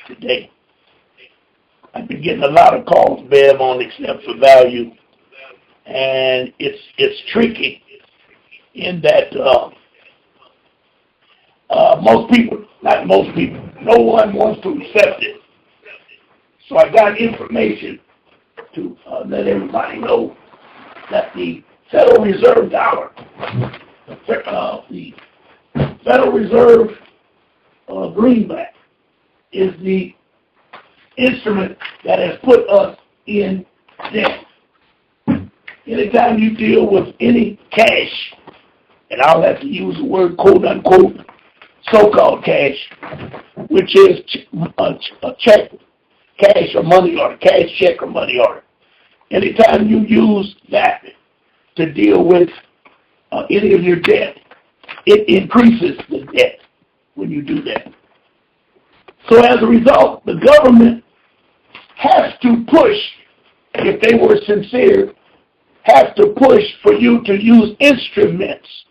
today. I've been getting a lot of calls, Bev, on accept for value, and it's tricky in that most people, not most people, no one wants to accept it. So I got information to let everybody know that the Federal Reserve dollar, the Federal Reserve greenback, is the instrument that has put us in debt. Anytime you deal with any cash, and I'll have to use the word quote unquote so-called cash, which is a check, cash or money order, cash, check, or money order. Anytime you use that to deal with any of your debt, it increases the debt when you do that. So as a result, the government has to push, if they were sincere, have to push for you to use instruments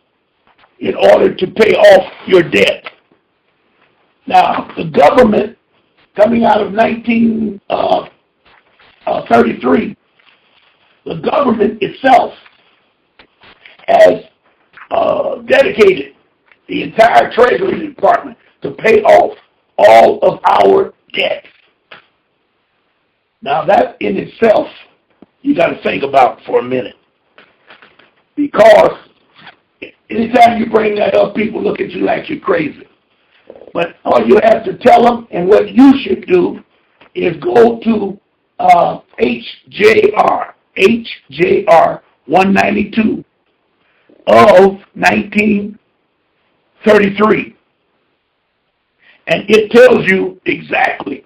in order to pay off your debt. Now, the government, coming out of 1933, the government itself has dedicated the entire Treasury Department to pay off all of our debt. Now, that in itself, you got to think about for a minute. Because anytime you bring that up, people look at you like you're crazy. But all you have to tell them, and what you should do, is go to HJR 192 of 1933. And it tells you exactly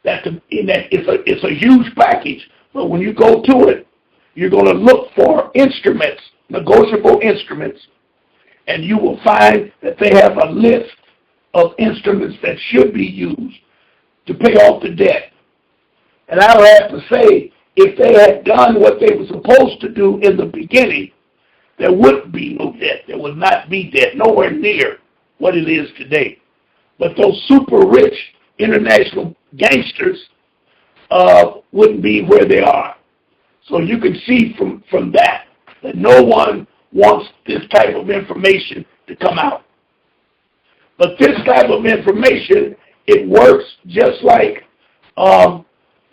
that it's a huge package. But when you go to it, you're going to look for instruments, negotiable instruments, and you will find that they have a list of instruments that should be used to pay off the debt. And I would have to say, if they had done what they were supposed to do in the beginning, there would be no debt. There would not be debt, nowhere near what it is today. But those super rich international gangsters wouldn't be where they are. So you can see from that no one wants this type of information to come out. But this type of information, it works just like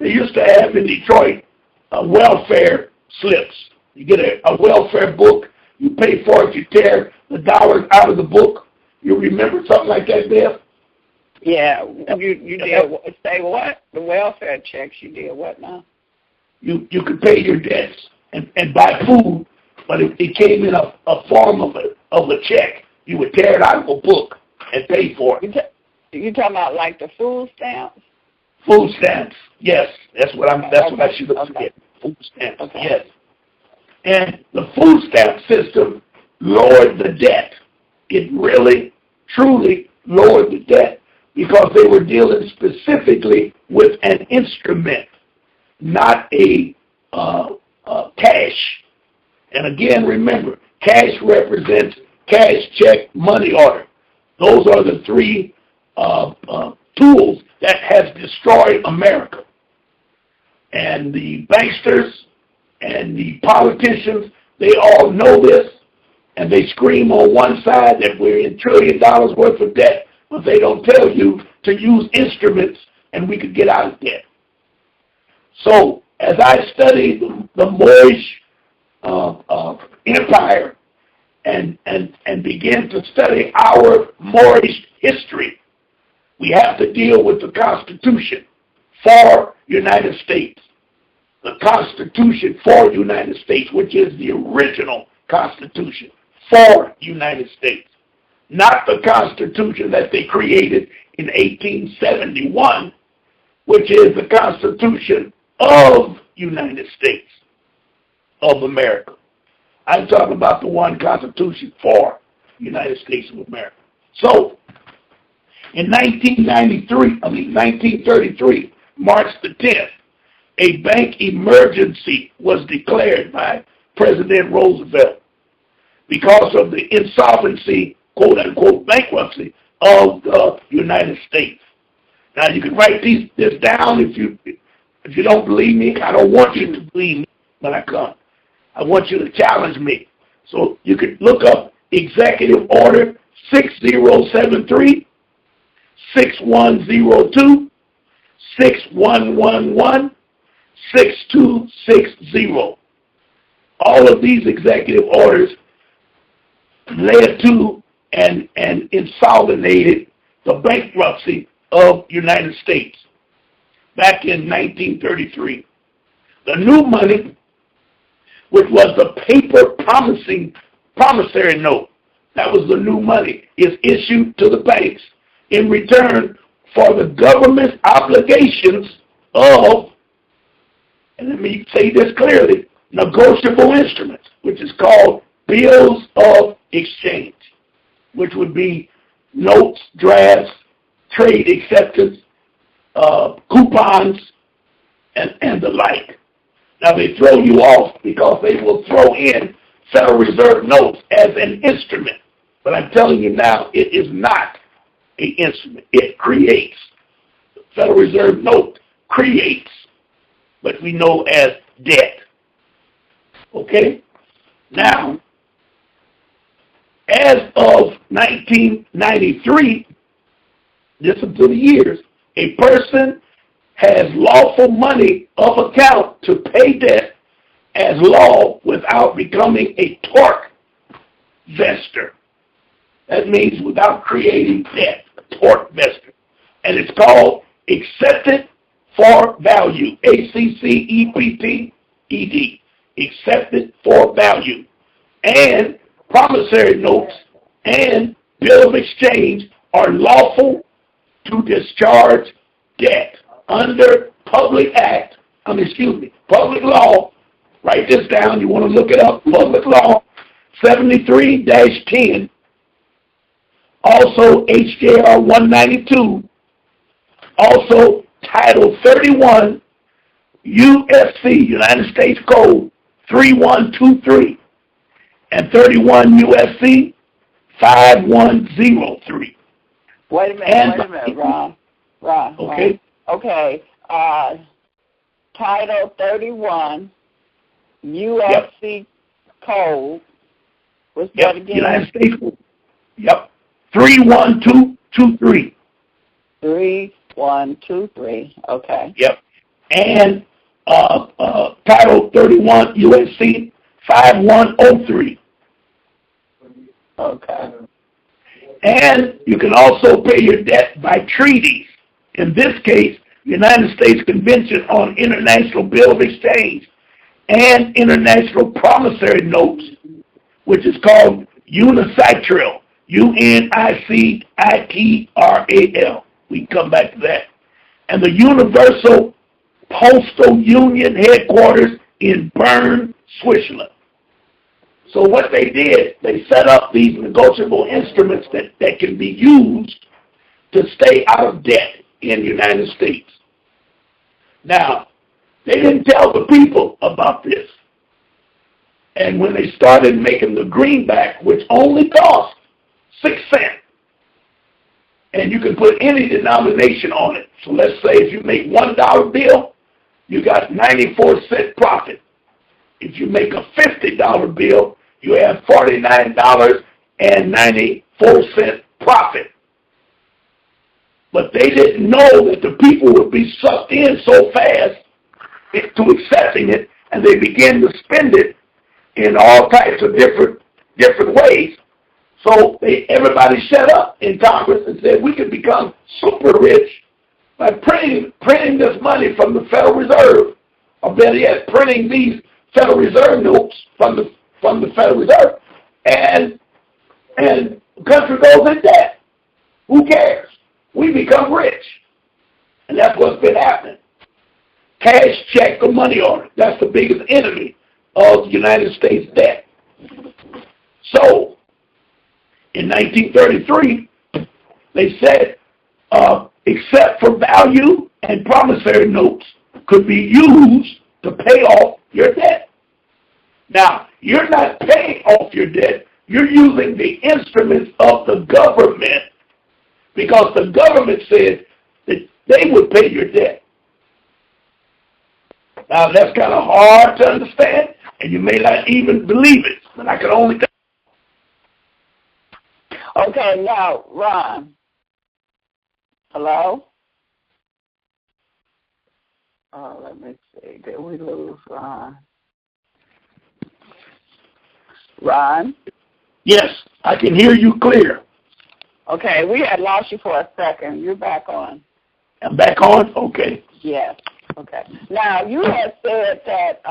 they used to have in Detroit welfare slips. You get a welfare book, you pay for it, you tear the dollars out of the book. You remember something like that, Bev? Yeah, you did say what? The welfare checks, you did what now? You could pay your debts and buy food, but it came in a form of a check. You would tear it out of a book and pay for it. You talking about like the food stamps? Food stamps, yes. That's what I should have said. Food stamps, okay. Yes. And the food stamp system lowered the debt. It really, truly lowered the debt because they were dealing specifically with an instrument, not a cash. And again, remember, cash represents cash, check, money order. Those are the three tools that has destroyed America. And the banksters and the politicians, they all know this, and they scream on one side that we're in $1 trillion worth of debt, but they don't tell you to use instruments and we could get out of debt. So as I study the Moorish empire and begin to study our Moorish history, we have to deal with the Constitution for United States. The Constitution for United States, which is the original Constitution for United States. Not the Constitution that they created in 1871, which is the Constitution of United States of America. I'm talking about the one Constitution for United States of America. So, in 1933, March the 10th, a bank emergency was declared by President Roosevelt because of the insolvency, quote-unquote bankruptcy, of the United States. Now you can write this down if you don't believe me. I don't want you to believe me when I come. I want you to challenge me. So you can look up Executive Order 6073, 6102, 6111, 6260. All of these executive orders led to and insolidated the bankruptcy of United States back in 1933. The new money, which was the paper promissory note, that was the new money, is issued to the banks in return for the government's obligations of, and let me say this clearly, negotiable instruments, which is called bills of exchange, which would be notes, drafts, trade acceptance, coupons, and the like. Now they throw you off because they will throw in Federal Reserve notes as an instrument. But I'm telling you now, it is not an instrument. It creates. The Federal Reserve note creates what we know as debt. Okay? Now, as of 1993, listen to the years, a person has lawful money of account to pay debt as law without becoming a tort vestor. That means without creating debt, a tort vestor. And it's called accepted for value, ACCEPTED, accepted for value. And promissory notes and bill of exchange are lawful to discharge debt under public law. Write this down. You want to look it up. Public law 73-10. Also HJR 192. Also Title 31 UFC, United States Code 3123. And 31 UFC 5103. Wait a minute, Ron. Okay. Okay. Title 31 UFC Code. What's that again? United States Code. Yep. 31223. 3123. Okay. Yep. And Title 31 USC 5103. Okay. And you can also pay your debt by treaties. In this case, United States Convention on International Bill of Exchange and International Promissory Notes, which is called UNICITRAL, UNICITRAL. We can come back to that. And the Universal Postal Union headquarters in Bern, Switzerland. So what they did, they set up these negotiable instruments that can be used to stay out of debt in the United States. Now, they didn't tell the people about this. And when they started making the greenback, which only cost 6 cents, and you can put any denomination on it. So let's say if you make $1 bill, you got 94-cent profit. If you make a $50 bill, you have $49.94 profit. But they didn't know that the people would be sucked in so fast to accepting it, and they began to spend it in all types of different ways. So everybody shut up in Congress and said we could become super rich by printing this money from the Federal Reserve, or better yet, printing these Federal Reserve notes from the Federal Reserve, and the country goes in debt. Who cares? We become rich. And that's what's been happening. Cash, check, or money order. That's the biggest enemy of the United States debt. So, in 1933, they said, except for value and promissory notes could be used to pay off your debt. Now, you're not paying off your debt. You're using the instruments of the government, because the government said that they would pay your debt. Now, that's kind of hard to understand, and you may not even believe it, but I can only tell you. Okay, now, Ron. Hello? Oh, let me see. Did we lose Ron? Ron? Yes, I can hear you clear. Okay, we had lost you for a second. You're back on. I'm back on? Okay. Yes. Okay. Now, you had said that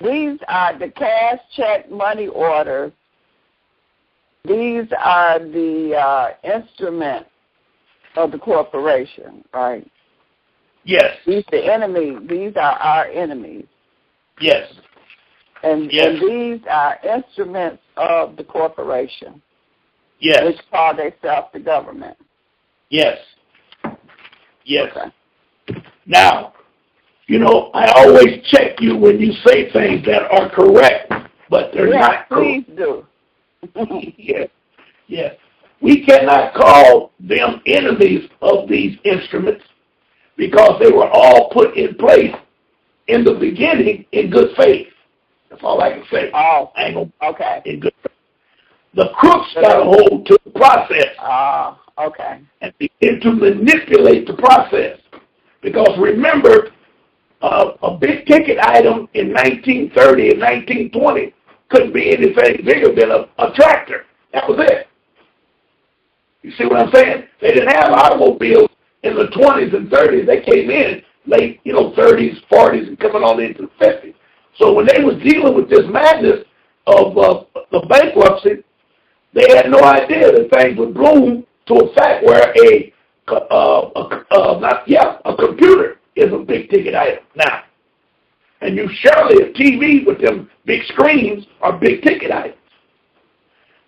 these are the cash check money orders. These are the instruments of the corporation, right? Yes. These the enemy. These are our enemies. Yes. And these are instruments of the corporation. Yes. Which call themselves the government. Yes. Yes. Okay. Now, I always check you when you say things that are correct, but they're not correct. Please do. Yes. Yes. We cannot call them enemies of these instruments because they were all put in place in the beginning in good faith. That's all I can say. Oh, I ain't gonna, okay. in good faith. The crooks got a hold to the process. Okay. And begin to manipulate the process. Because remember, a big ticket item in 1930 and 1920 couldn't be anything bigger than a tractor. That was it. You see what I'm saying? They didn't have automobiles in the 20s and 30s. They came in late, 30s, 40s, and coming on into the 50s. So when they was dealing with this madness of the bankruptcy, they had no idea that things would bloom to a fact where a computer is a big ticket item now. And you surely a TV with them big screens are big ticket items.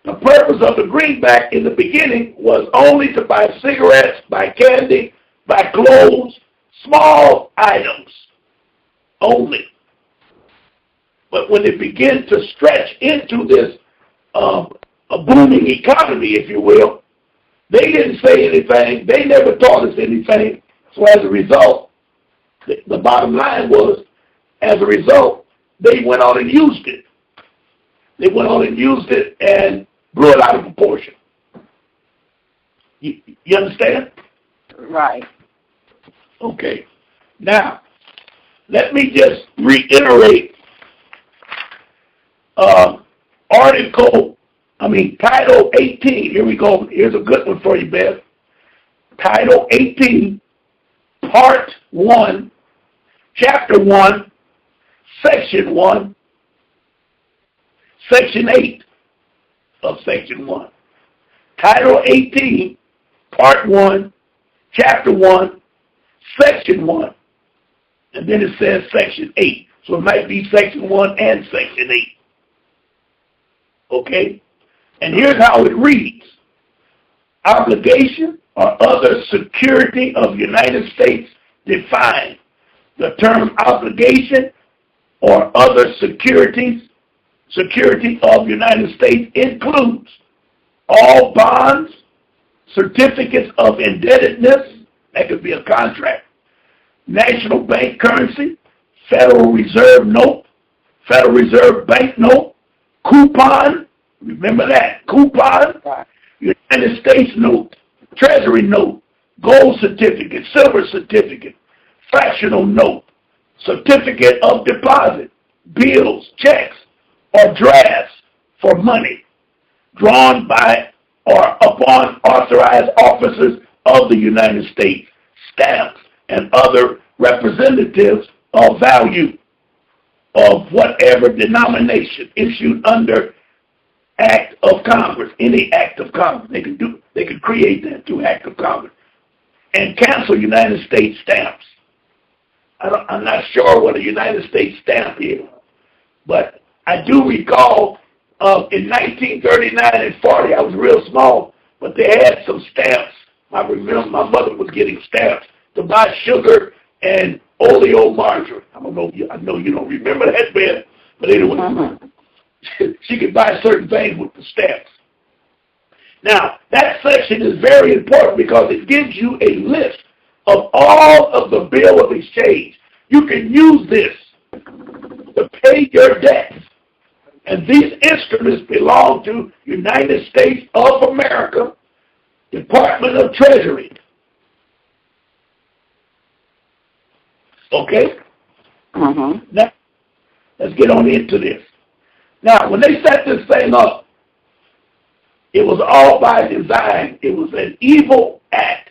The purpose of the greenback in the beginning was only to buy cigarettes, buy candy, buy clothes, small items only. But when it began to stretch into this a booming economy, if you will, they didn't say anything. They never taught us anything. So as a result, the bottom line was, as a result, they went on and used it. They went on and used it and blew it out of proportion. You understand? Right. Okay. Now, let me just reiterate Title 18. Here we go. Here's a good one for you, Beth. Title 18, Part 1, Chapter 1, Section 1, Section 8 of Section 1. Title 18, Part 1, Chapter 1, Section 1. And then it says Section 8. So it might be Section 1 and Section 8. Okay? And here's how it reads. Obligation or other security of United States defined. The term obligation or other security of United States includes all bonds, certificates of indebtedness, that could be a contract, national bank currency, Federal Reserve note, Federal Reserve bank note, coupon, remember that, coupon, United States note, Treasury note, gold certificate, silver certificate, fractional note, certificate of deposit, bills, checks, or drafts for money drawn by or upon authorized officers of the United States, stamps, and other representatives of value of whatever denomination issued under Act of Congress, any Act of Congress. They could create that through Act of Congress and cancel United States stamps. I'm not sure what a United States stamp is, but I do recall in 1939 and 40, I was real small, but they had some stamps. I remember my mother was getting stamps to buy sugar and oleomargarine. I know you don't remember that, Ben, but anyway, she could buy certain things with the stamps. Now, that section is very important because it gives you a list of all of the bill of exchange. You can use this to pay your debts. And these instruments belong to United States of America, Department of Treasury. Okay? Now, let's get on into this. Now, when they set this thing up, it was all by design. It was an evil act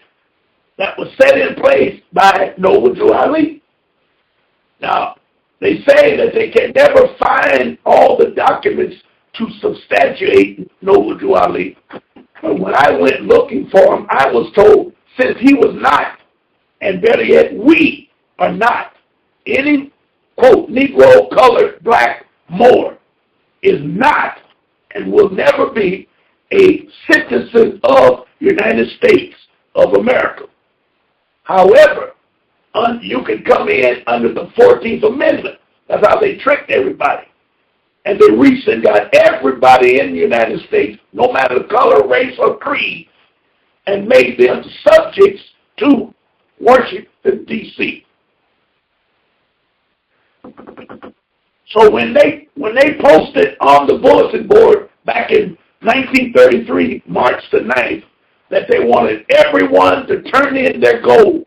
that was set in place by Noble Drew Ali. Now, they say that they can never find all the documents to substantiate Noble Drew Ali. But when I went looking for him, I was told, since he was not, and better yet, we are not, any, quote, Negro, colored, black, Moor, is not and will never be a citizen of United States of America. However, you can come in under the 14th Amendment. That's how they tricked everybody. And they reached and got everybody in the United States, no matter the color, race, or creed, and made them subjects to worship in D.C. So when they posted on the bulletin board back in 1933, March the 9th, that they wanted everyone to turn in their gold,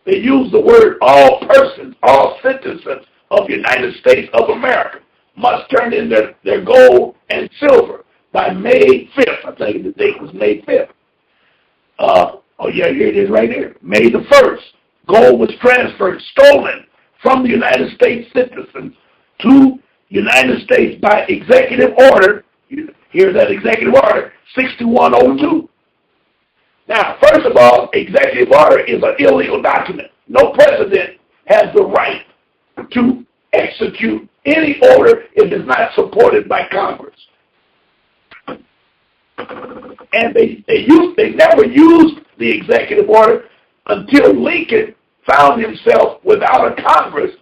they used the word all persons, all citizens of the United States of America must turn in their gold and silver by May 5th. I think the date was May 5th. Here it is right here. May the 1st, gold was transferred, stolen from the United States citizens to United States by executive order. Here's that executive order, 6102. Now, first of all, executive order is an illegal document. No president has the right to execute any order if it's not supported by Congress. And they never used the executive order until Lincoln found himself without a Congress,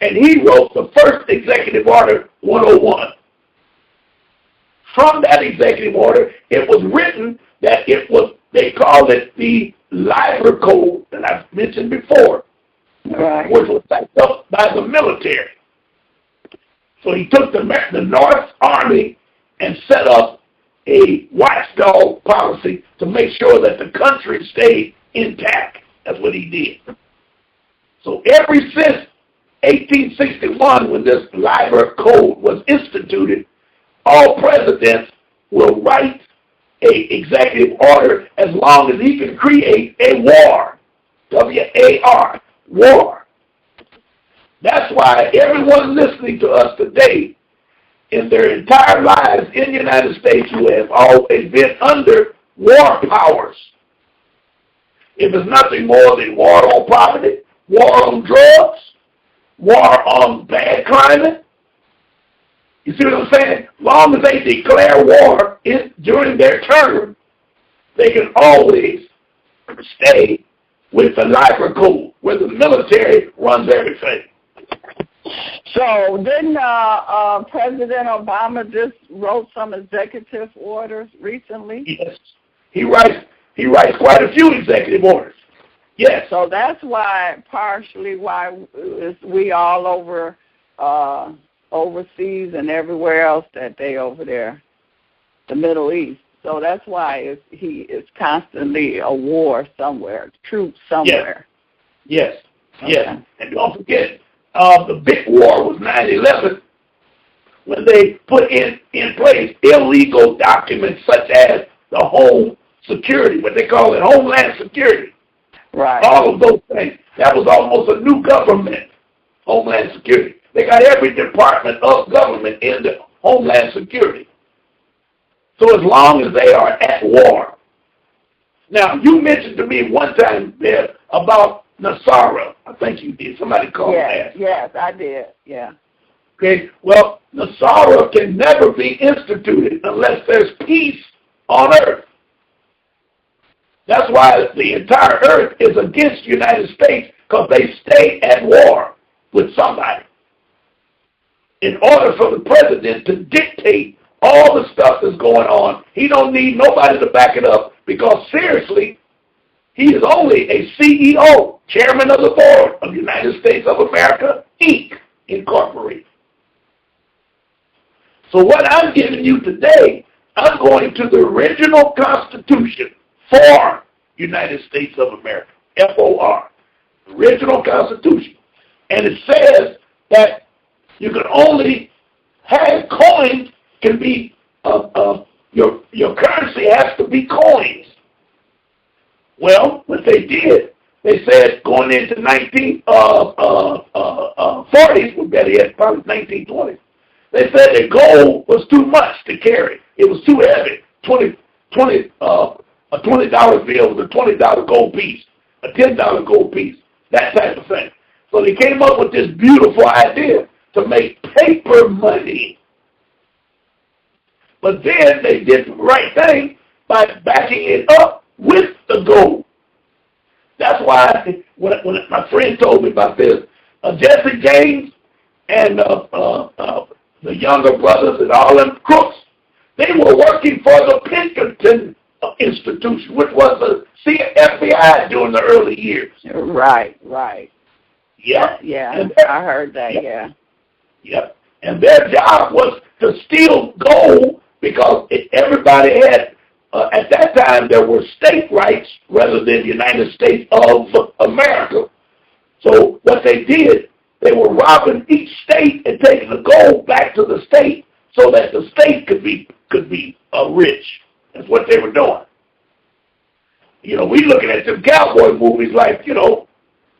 and he wrote the first executive order, 101. From that executive order, it was written that they called it the Liber Code that I've mentioned before, right, which was backed up by the military. So he took the North Army and set up a watchdog policy to make sure that the country stayed intact. That's what he did. So ever since 1861, when this Liber Code was instituted, all presidents will write an executive order as long as he can create a war. W-A-R, war. That's why everyone listening to us today, in their entire lives in the United States, who have always been under war powers. If it's nothing more than war on poverty, war on drugs, war on bad climate, you see what I'm saying? As long as they declare war during their term, they can always stay with the Liber Code, where the military runs everything. So didn't President Obama just wrote some executive orders recently? Yes, he writes quite a few executive orders. Yes. So that's partially why we all over overseas and everywhere else that they over there, the Middle East. So that's why it's constantly a war somewhere, troops somewhere. Yes. Okay. Yes. And don't forget, the big war was 9/11, when they put in place illegal documents such as the home security, what they call it, Homeland Security. Right. All of those things. That was almost a new government, Homeland Security. They got every department of government in the Homeland Security. So as long as they are at war. Now, you mentioned to me one time there about Nasara. I think you did. Somebody called that. Yes, I did. Yeah. Okay. Well, Nasara can never be instituted unless there's peace on earth. That's why the entire earth is against the United States, because they stay at war with somebody. In order for the president to dictate all the stuff that's going on. He don't need nobody to back it up because seriously, he is only a CEO, chairman of the board of United States of America, Inc., Incorporated. So what I'm giving you today, I'm going to the original Constitution for United States of America, FOR, original Constitution. And it says that you can only have coins, can be, your currency has to be coins. Well, what they did, they said going into 1940s, well, better yet, probably 1920s, they said that gold was too much to carry. It was too heavy. A $20 bill was a $20 gold piece, a $10 gold piece, that type of thing. So they came up with this beautiful idea to make paper money. But then they did the right thing by backing it up with the gold. That's why when my friend told me about this, Jesse James and the younger brothers and all them crooks, they were working for the Pinkerton Institution, which was the FBI during the early years. Right. Yeah. Yeah, I heard that, yeah. Yep. And their job was to steal gold because everybody had, at that time, there were state rights rather than United States of America. So what they did, they were robbing each state and taking the gold back to the state so that the state could be rich. That's what they were doing. You know, we looking at some cowboy movies like, you know,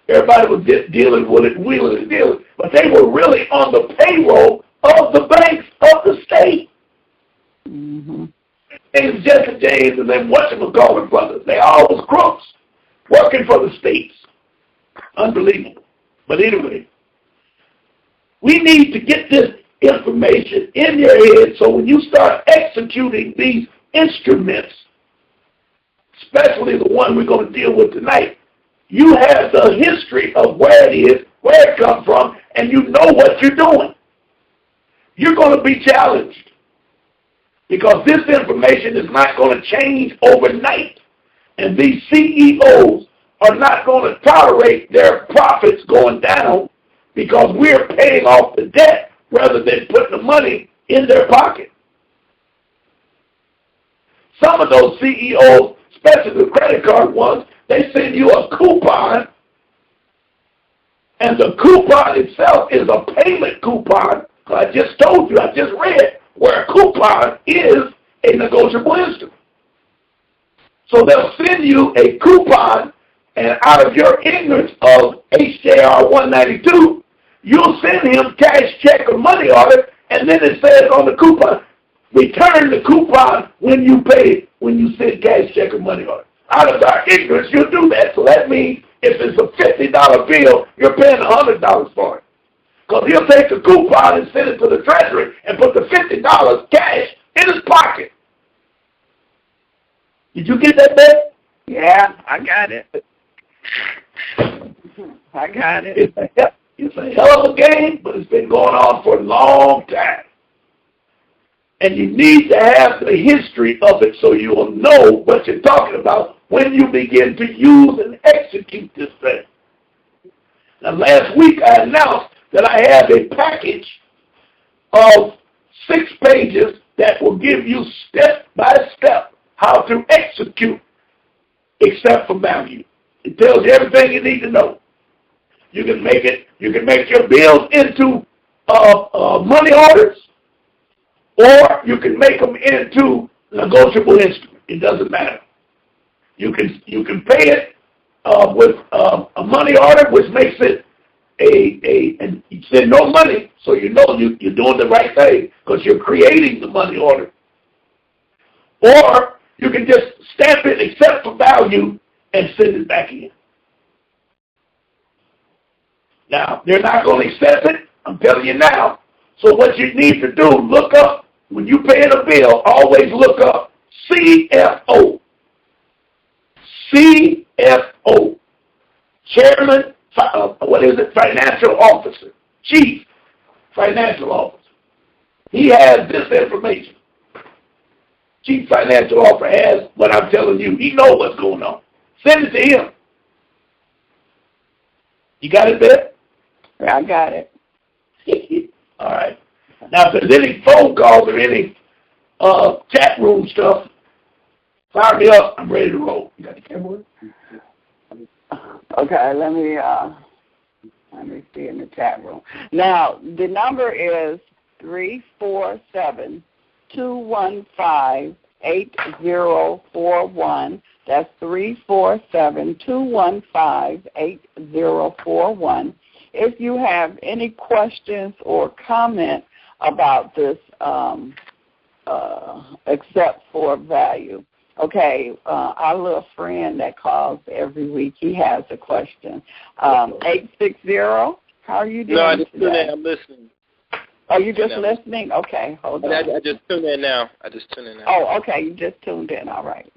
everybody was dealing with it, wheeling and dealing, but they were really on the payroll of the banks of the state. Mm-hmm. And Jesse James and then whatchamacallit brothers, they all was crooks working for the states. Unbelievable. But anyway, we need to get this information in your head so when you start executing these instruments, especially the one we're going to deal with tonight, you have the history of where it is, where it comes from, and you know what you're doing. You're going to be challenged because this information is not going to change overnight. And these CEOs are not going to tolerate their profits going down because we're paying off the debt rather than putting the money in their pocket. Some of those CEOs, especially the credit card ones, they send you a coupon, and the coupon itself is a payment coupon. I just told you, I just read where a coupon is a negotiable instrument. So they'll send you a coupon, and out of your ignorance of HJR 192, you'll send him cash, check, or money order, and then it says on the coupon, return the coupon when you pay, when you send cash, check, or money order. Out of our ignorance, you'll do that. So that means if it's a $50 bill, you're paying $100 for it. Because he'll take the coupon and send it to the treasury and put the $50 cash in his pocket. Did you get that, Beth? Yeah, I got it. I got it. It's a hell of a game, but it's been going on for a long time. And you need to have the history of it so you'll know what you're talking about when you begin to use and execute this thing. Now, last week I announced that I have a package of 6 pages that will give you step by step how to execute except for value. It tells you everything you need to know. You can make your bills into money orders, or you can make them into negotiable instruments. It doesn't matter. You can pay it with a money order, which makes it and you send no money, so you know you're doing the right thing because you're creating the money order. Or you can just stamp it, accept for value, and send it back in. Now, they're not going to accept it. I'm telling you now. So what you need to do, look up, when you pay a bill, always look up CFO. CFO. Chairman, Financial Officer. Chief Financial Officer. He has this information. chief financial officer has what I'm telling you. He knows what's going on. Send it to him. You got it there? Yeah, I got it. All right. Now, if there's any phone calls or any chat room stuff, fire me up. I'm ready to roll. You got the camera? Okay, let me see in the chat room. Now, the number is 347-215-8041. That's 347-215-8041. If you have any questions or comment about this except for value. Okay, our little friend that calls every week, he has a question. 860, how are you doing? No, I just today? tuned in. I'm listening. Oh, you just listening? Okay, hold on. I just tuned in now. Oh, okay, you just tuned in. All right.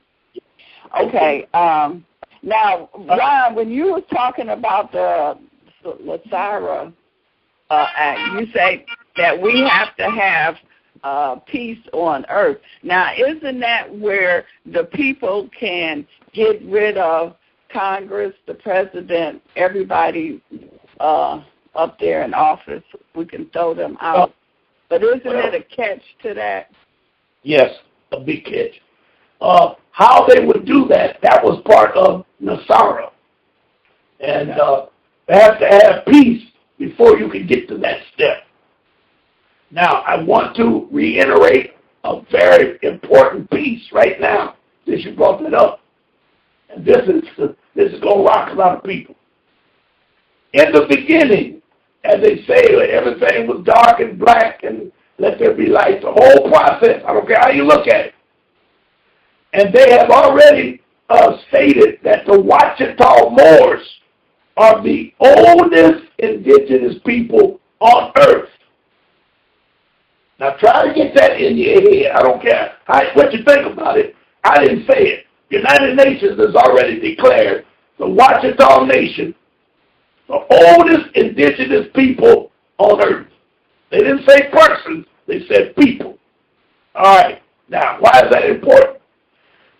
Okay. Now, Ron, when you were talking about the LaSara Act, you say that we have to have peace on earth. Now, isn't that where the people can get rid of Congress, the president, everybody up there in office? We can throw them out. But isn't it a catch to that? Yes, a big catch. How they would do that, that was part of Nasara. And they have to have peace before you can get to that step. Now, I want to reiterate a very important piece right now, since you brought that up. And this is going to rock a lot of people. In the beginning, as they say, everything was dark and black and let there be light. The whole process, I don't care how you look at it. And they have already stated that the Ouachita Moors are the oldest indigenous people on earth. Now try to get that in your head. I don't care what you think about it. I didn't say it. United Nations has already declared the Ouachita Nation the oldest indigenous people on earth. They didn't say persons. They said people. All right. Now, why is that important?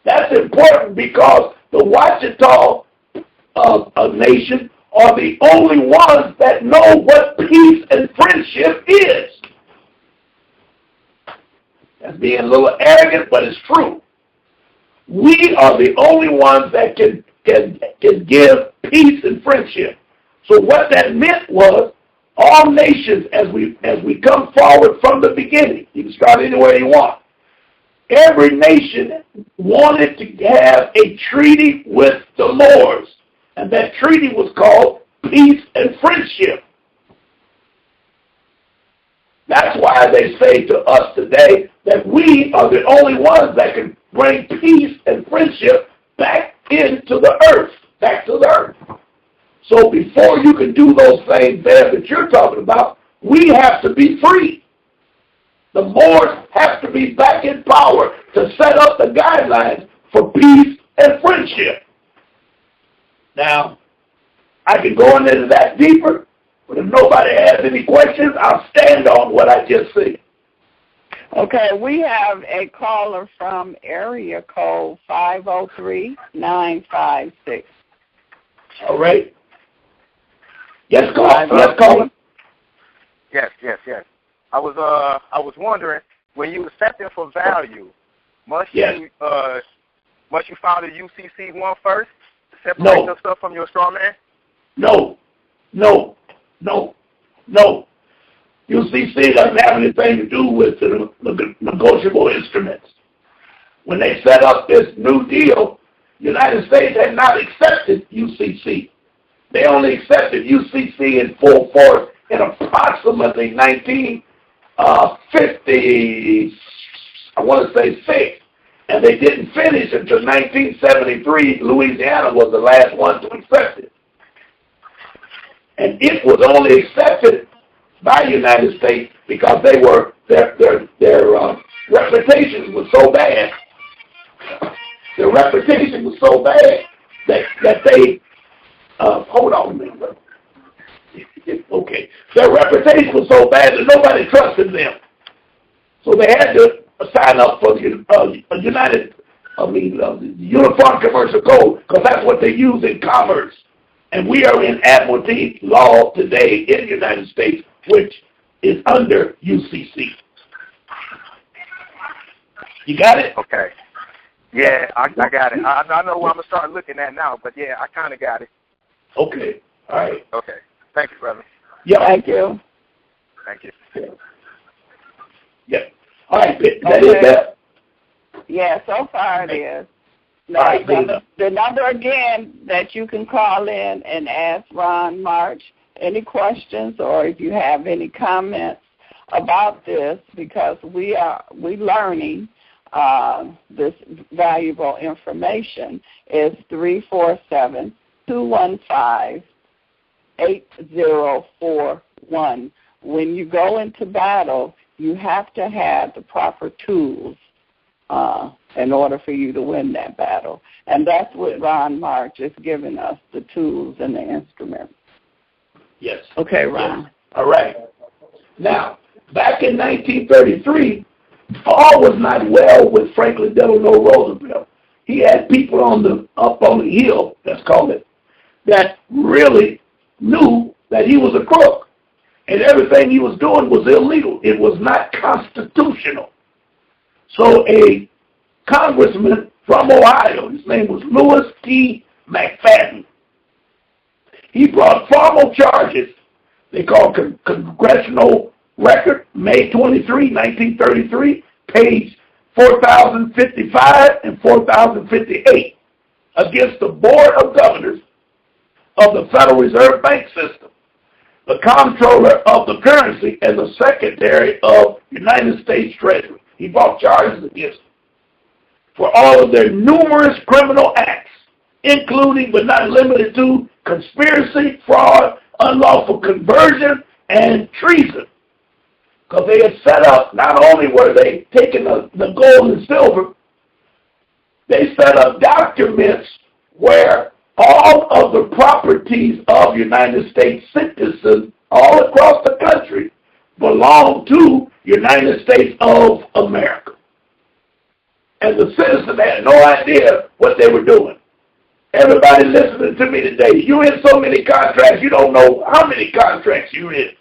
That's important because the Ouachita nation are the only ones that know what peace and friendship is. That's being a little arrogant, but it's true. We are the only ones that can give peace and friendship. So what that meant was all nations, as we come forward from the beginning, you can start anywhere you want. Every nation wanted to have a treaty with the Moors, and that treaty was called peace and friendship. That's why they say to us today that we are the only ones that can bring peace and friendship back into the earth, back to the earth. So before you can do those things there that you're talking about, we have to be free. The Moors have to be back in power to set up the guidelines for peace and friendship. Now, I can go into that deeper, but if nobody has any questions, I'll stand on what I just said. Okay, we have a caller from area code 503-956. All right. Yes, caller. Yes. I was wondering, when you accepting for value, must you file the UCC one first to separate yourself from your straw man? No. UCC doesn't have anything to do with the negotiable instruments. When they set up this New Deal, the United States had not accepted UCC. They only accepted UCC in full force in approximately 1950, I want to say 6, and they didn't finish until 1973. Louisiana was the last one to accept it. And it was only accepted by the United States because they were their reputation was so bad. Their reputation was so bad that they hold on a minute. Okay, their reputation was so bad that nobody trusted them. So they had to sign up for the Uniform Commercial Code, because that's what they use in commerce. And we are in admiralty law today in the United States, which is under UCC. You got it? Okay. Yeah, I got it. I know what I'm going to start looking at now, but yeah, I kind of got it. Okay. All right. Okay. Thank you, brother. Yeah. Thank you. Thank you. Yeah. All right. That is that? Yeah, so far it is. All right, the number again that you can call in and ask Ron March any questions, or if you have any comments about this, because we learning this valuable information, is 347-215-8041. When you go into battle, you have to have the proper tools in order for you to win that battle. And that's what Ron March is giving us, the tools and the instruments. Yes. Okay, Ron. Yes. All right. Now, back in 1933, all was not well with Franklin Delano Roosevelt. He had people up on the hill, let's call it, that really knew that he was a crook. And everything he was doing was illegal. It was not constitutional. So a congressman from Ohio, his name was Louis T. McFadden, he brought formal charges. They called Congressional Record, May 23, 1933, page 4055 and 4058, against the Board of Governors of the Federal Reserve Bank System, the Comptroller of the Currency, and the Secretary of United States Treasury. He brought charges against them for all of their numerous criminal acts, including but not limited to conspiracy, fraud, unlawful conversion, and treason. Because they had set up, not only were they taking the gold and silver, they set up documents where all of the properties of United States citizens all across the country belong to United States of America. And the citizen had no idea what they were doing. Everybody listening to me today, you're in so many contracts, you don't know how many contracts you're in.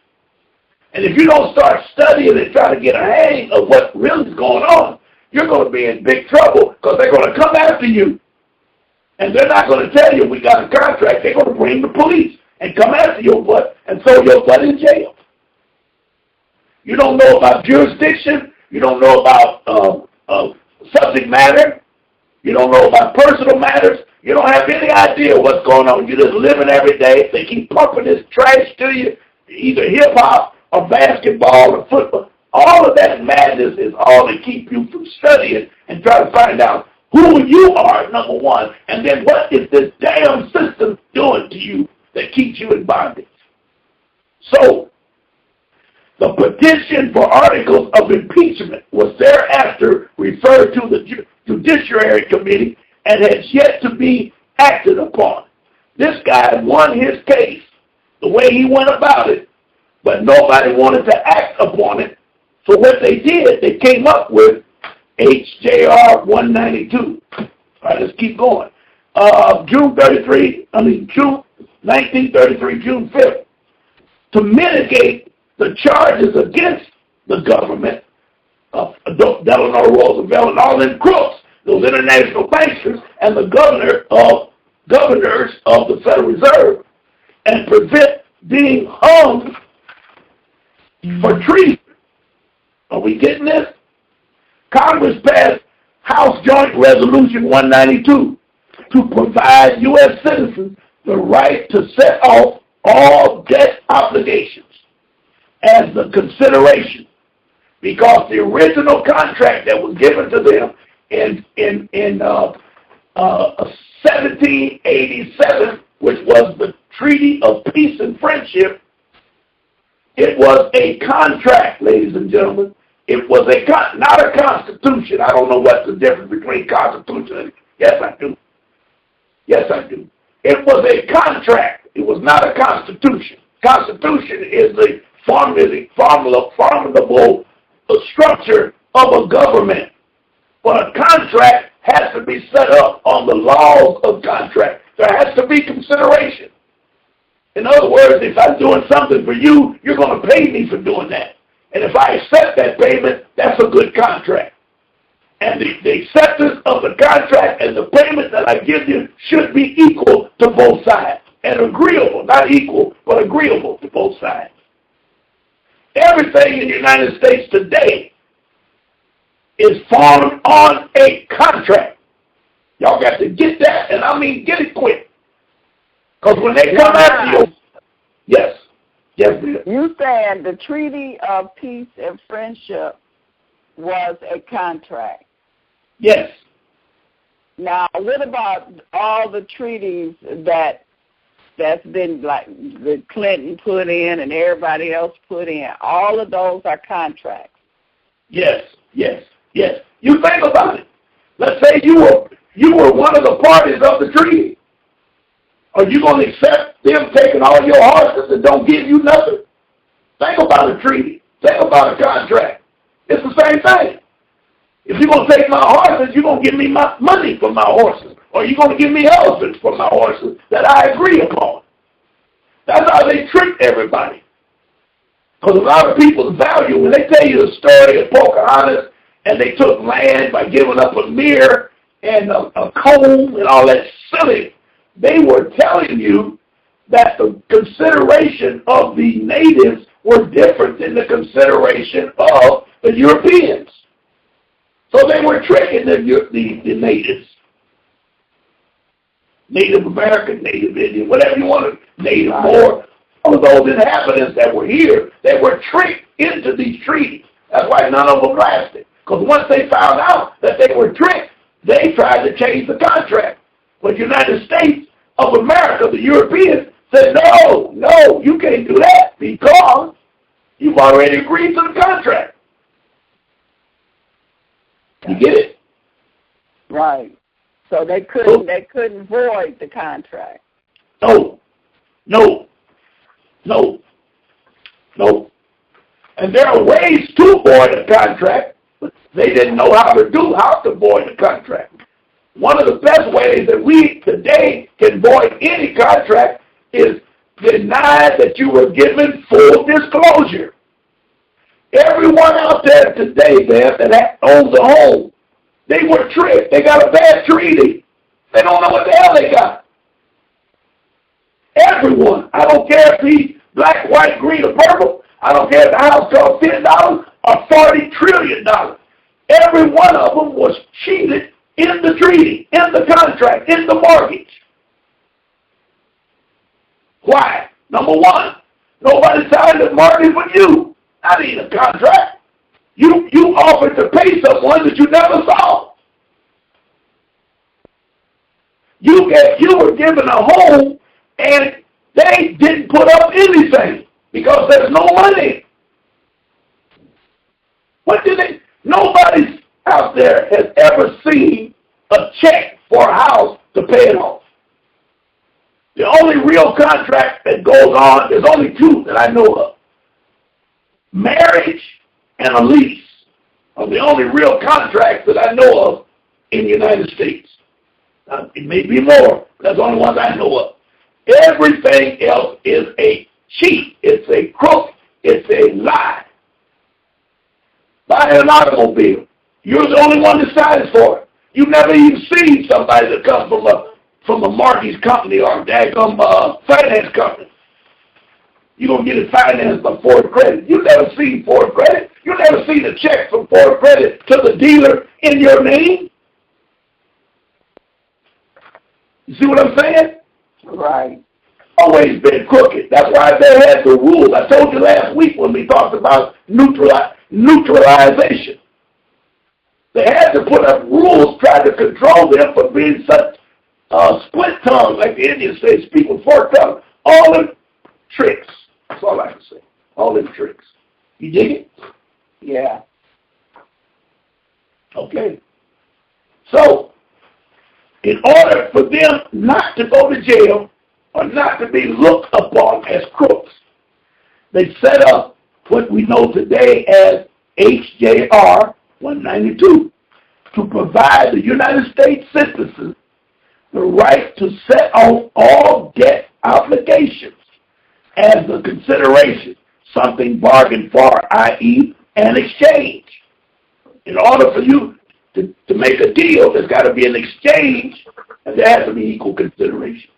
And if you don't start studying and try to get a hang of what really is going on, you're going to be in big trouble, because they're going to come after you. And they're not going to tell you we got a contract. They're going to bring the police and come after your butt and throw your butt in jail. You don't know about jurisdiction. You don't know about subject matter. You don't know about personal matters. You don't have any idea what's going on. You're just living every day. They keep pumping this trash to you, either hip-hop or basketball or football. All of that madness is all to keep you from studying and try to find out who you are, number one, and then what is this damn system doing to you that keeps you in bondage. So, the petition for articles of impeachment was thereafter referred to the Judiciary Committee and has yet to be acted upon. This guy won his case the way he went about it, but nobody wanted to act upon it. So what they did, they came up with HJR 192. All right, let's keep going. June 1933, June 5th, to mitigate the charges against the government of Delano Roosevelt and all them crooks, those international bankers, and the governors of the Federal Reserve, and prevent being hung for treason. Are we getting this? Congress passed House Joint Resolution 192 to provide U.S. citizens the right to set off all debt obligations as the consideration, because the original contract that was given to them in 1787, which was the Treaty of Peace and Friendship, it was a contract, ladies and gentlemen. It was not a constitution. I don't know what's the difference between constitution and, yes, I do. Yes, I do. It was a contract. It was not a constitution. Constitution is the formidable structure of a government. But a contract has to be set up on the laws of contract. There has to be consideration. In other words, if I'm doing something for you, you're going to pay me for doing that. And if I accept that payment, that's a good contract. And the acceptance of the contract and the payment that I give you should be equal to both sides. And agreeable, not equal, but agreeable to both sides. Everything in the United States today is formed on a contract. Y'all got to get that, and I mean get it quick. Because when they come after you, yes, ma'am. You saying the Treaty of Peace and Friendship was a contract? Yes. Now, what about all the treaties that's been like the Clinton put in and everybody else put in? All of those are contracts. Yes. You think about it. Let's say you were one of the parties of the treaty. Are you going to accept them taking all your horses and don't give you nothing? Think about a treaty. Think about a contract. It's the same thing. If you're going to take my horses, you're going to give me my money for my horses. Or you're going to give me elephants for my horses that I agree upon. That's how they trick everybody. Because a lot of people value, when they tell you the story of Pocahontas, and they took land by giving up a mirror and a comb and all that silly, they were telling you that the consideration of the natives were different than the consideration of the Europeans. So they were tricking the natives. Native American, Native Indian, whatever you want to, Native Moor, all of those inhabitants that were here, they were tricked into these treaties. That's why none of them lasted. Because once they found out that they were tricked, they tried to change the contract. But the United States of America, the Europeans, said, no, you can't do that because you've already agreed to the contract. You get it? Right. So they couldn't void the contract. No. And there are ways to void a contract, but they didn't know how to void the contract. One of the best ways that we today can void any contract is deny that you were given full disclosure. Everyone out there today, man, that owns a home, they were tricked. They got a bad treaty. They don't know what the hell they got. Everyone. I don't care if he's black, white, green, or purple. I don't care if the house costs $10 or $40 trillion. Every one of them was cheated in the treaty, in the contract, in the mortgage. Why? Number one, nobody signed a mortgage but you. Not even a contract. You offered to pay someone that you never saw. You were given a home and they didn't put up anything because there's no money. Nobody out there has ever seen a check for a house to pay it off. The only real contract that goes on, there's only two that I know of. Marriage and a lease are the only real contracts that I know of in the United States. Now, it may be more, but that's the only ones I know of. Everything else is a cheat. It's a crook. It's a lie. Buy an automobile. You're the only one that signs for it. You've never even seen somebody that comes from a mortgage company or a daggum finance company. You're going to get it financed by Ford Credit. You've never seen Ford Credit. You've never seen a check from Ford Credit to the dealer in your name. You see what I'm saying? Right. Always been crooked. That's why they had the rules. I told you last week when we talked about neutralization. They had to put up rules trying to control them for being such split tongue, like the Indians say, speaking forked tongue. All them tricks. That's all I can say. All them tricks. You dig it? Yeah. Okay. So, in order for them not to go to jail or not to be looked upon as crooks, they set up what we know today as HJR, 192, to provide the United States citizens the right to set off all debt obligations as a consideration, something bargained for, i.e. an exchange. In order for you to make a deal, there's got to be an exchange, and there has to be equal consideration.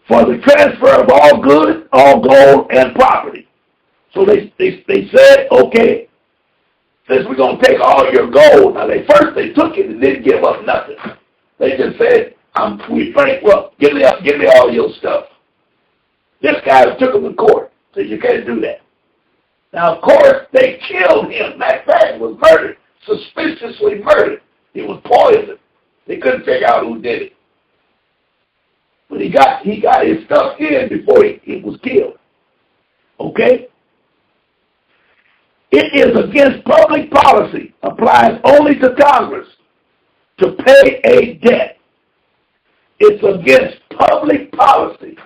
For the transfer of all goods, all gold, and property. So they said, okay, since we're going to take all your gold, now they took it and didn't give up nothing. They just said, we think, well, give me all your stuff. This guy took him to court, so you can't do that. Now, of course, they killed him. That man was murdered, suspiciously murdered. He was poisoned. They couldn't figure out who did it. But he got his stuff in before he was killed. Okay? It is against public policy, applies only to Congress, to pay a debt. It's against public policy,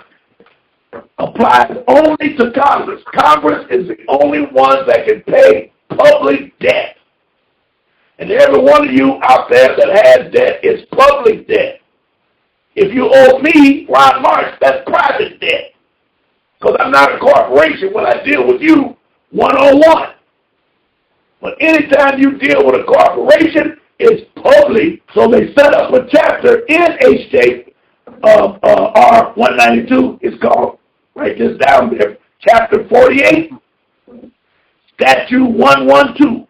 applies only to Congress. Congress is the only one that can pay public debt. And every one of you out there that has debt is public debt. If you owe me, Ron March, that's private debt. Because I'm not a corporation when I deal with you one-on-one. But anytime you deal with a corporation, it's public. So they set up a chapter in a state of R192. It's called, write this down there, Chapter 48, Statute 112.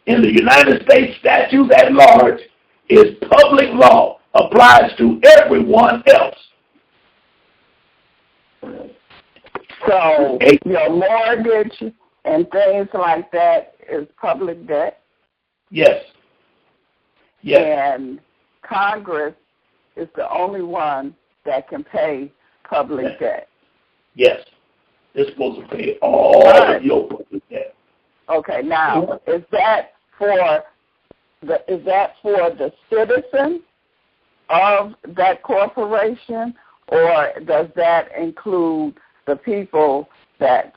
In the United States, statutes at large is public law, applies to everyone else. So your mortgage and things like that is public debt? Yes. Yes. And Congress is the only one that can pay public debt? Yes. They're supposed to pay all of your public debt. Okay, now, is that for the citizen of that corporation, or does that include the people that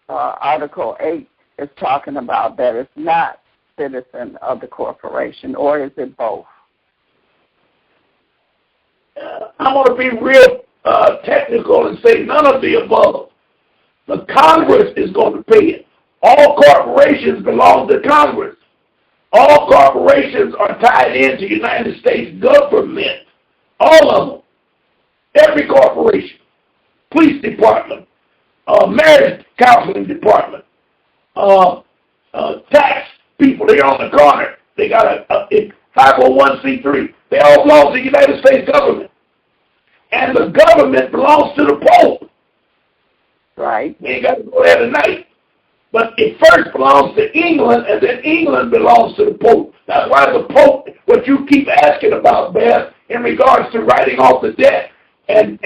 Article 8 is talking about that is not citizen of the corporation, or is it both? I'm going to be real technical and say none of the above. The Congress is going to pay it. All corporations belong to Congress. All corporations are tied into United States government. All of them. Every corporation. Police department. Marriage counseling department. Tax people, they're on the corner. They got a 501c3. They all belong to the United States government. And the government belongs to the Pope. Right. We ain't got to go there tonight. But it first belongs to England, and then England belongs to the Pope. That's why the Pope, what you keep asking about, Beth, in regards to writing off the debt and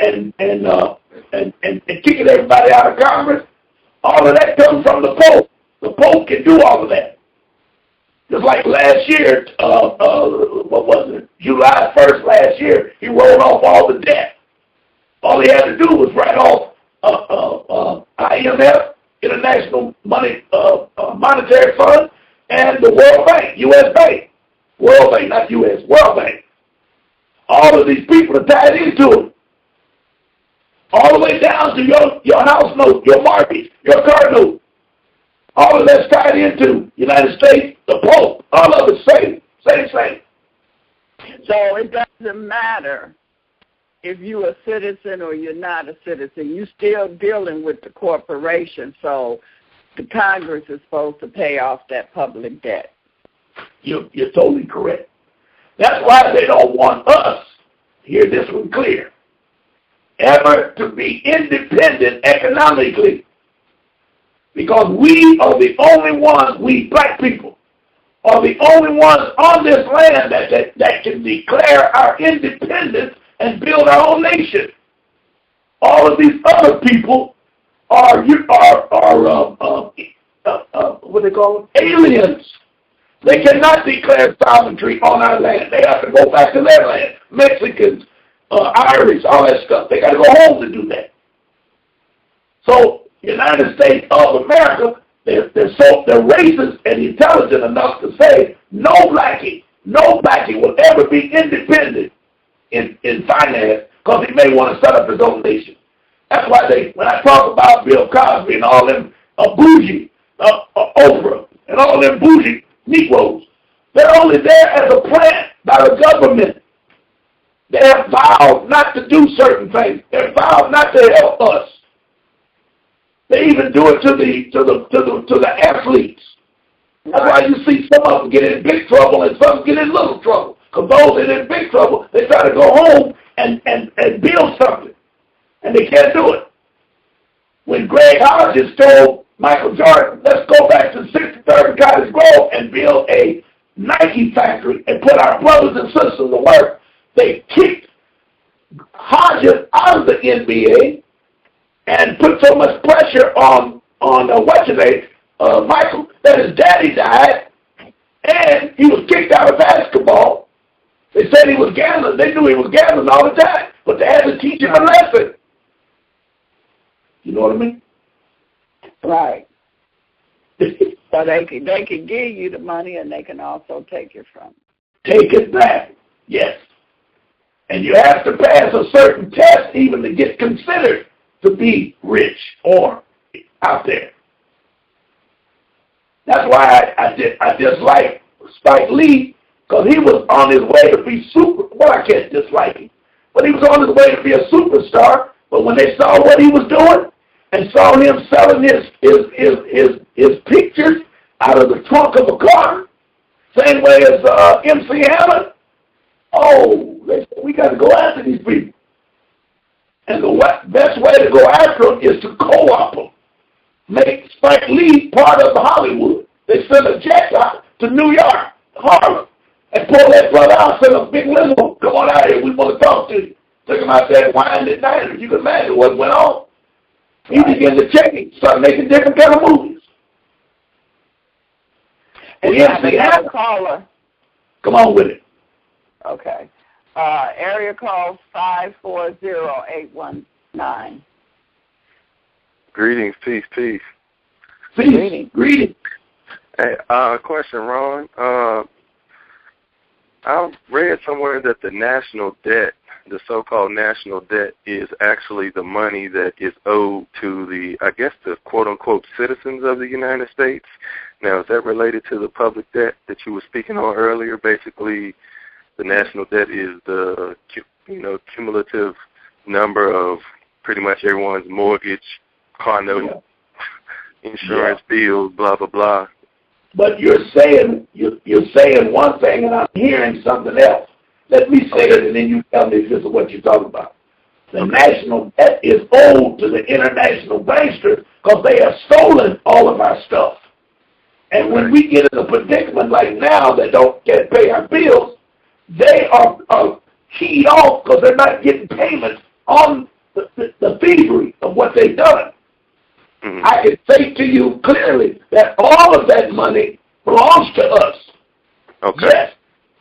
kicking everybody out of Congress, all of that comes from the Pope. The Pope can do all of that. Just like last year, what was it? July 1st last year, he rolled off all the debt. All he had to do was write off IMF, International Monetary Fund, and the World Bank, U.S. Bank. World Bank, not U.S., World Bank. All of these people are tied into it. All the way down to your house note, your mortgage, your car note. All of that's tied into United States, the Pope. All of it same. So it doesn't matter if you're a citizen or you're not a citizen. You're still dealing with the corporation, so the Congress is supposed to pay off that public debt. You're totally correct. That's why they don't want us, hear this one clear, ever to be independent economically, because we are the only ones, we black people, are the only ones on this land that can declare our independence and build our own nation. All of these other people are what they call them? Aliens. They cannot declare sovereignty on our land. They have to go back to their land. Mexicans, Irish, all that stuff. They got to go home to do that. So, United States of America they're racist and intelligent enough to say no blackie will ever be independent in finance because he may want to set up his own nation. That's why when I talk about Bill Cosby and all them bougie Oprah and all them bougie Negroes, they're only there as a plant by the government. They have vowed not to do certain things. They're vowed not to help us. They even do it to the athletes. That's why you see some of them get in big trouble and some get in little trouble. Because those that are in big trouble, they try to go home and build something. And they can't do it. When Greg Hodges told Michael Jordan, let's go back to 63rd and Cottage Grove and build a Nike factory and put our brothers and sisters to work, they kicked Hodges out of the NBA and put so much pressure on Michael, that his daddy died, and he was kicked out of basketball. They said he was gambling. They knew he was gambling all the time, but they had to teach him a lesson. You know what I mean? Right. So they can give you the money, and they can also take it from you. Take it back, yes. And you have to pass a certain test even to get considered to be rich or out there. That's why I dislike Spike Lee, because he was on his way to be I can't dislike him, but he was on his way to be a superstar. But when they saw what he was doing and saw him selling his pictures out of the trunk of a car, same way as MC Hammer, they said, we got to go after these people. And the best way to go after them is to co-op them. Make Spike Lee part of Hollywood. They send a jet out to New York, Harlem, and pull that brother out, send a big limo. Come on out here, we want to talk to you. Took him out there and whined at night. You can imagine what went on. He began to check it, started making different kind of movies. And we have a caller. Come on with it. Okay. Area code 540-819. Greetings, peace. Peace. Greetings. Hey, question, Ron. I read somewhere that the national debt, the so-called national debt, is actually the money that is owed to the quote-unquote citizens of the United States. Now, is that related to the public debt that you were speaking on earlier? Basically, the national debt is the cumulative number of pretty much everyone's mortgage, car note, insurance bills, blah blah blah. But you're saying one thing, and I'm hearing something else. Let me say it, and then you tell me if this is what you're talking about. The national debt is owed to the international banksters because they have stolen all of our stuff. And when we get in a predicament like now that don't get pay our bills, they are keyed off because they're not getting payments on the thievery of what they've done. Mm-hmm. I can say to you clearly that all of that money belongs to us. Okay. Yes,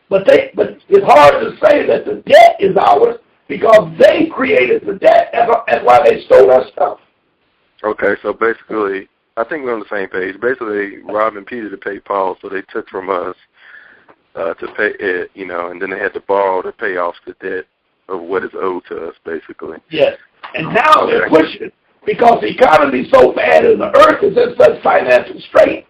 but it's hard to say that the debt is ours because they created the debt. That's why they stole our stuff. Okay, so basically, I think we're on the same page. Basically, robbing Peter to pay Paul, so they took from us to pay it, and then they had to borrow to pay off the debt of what is owed to us, basically. Yes, and now they're pushing because the economy is so bad and the earth is in such financial strain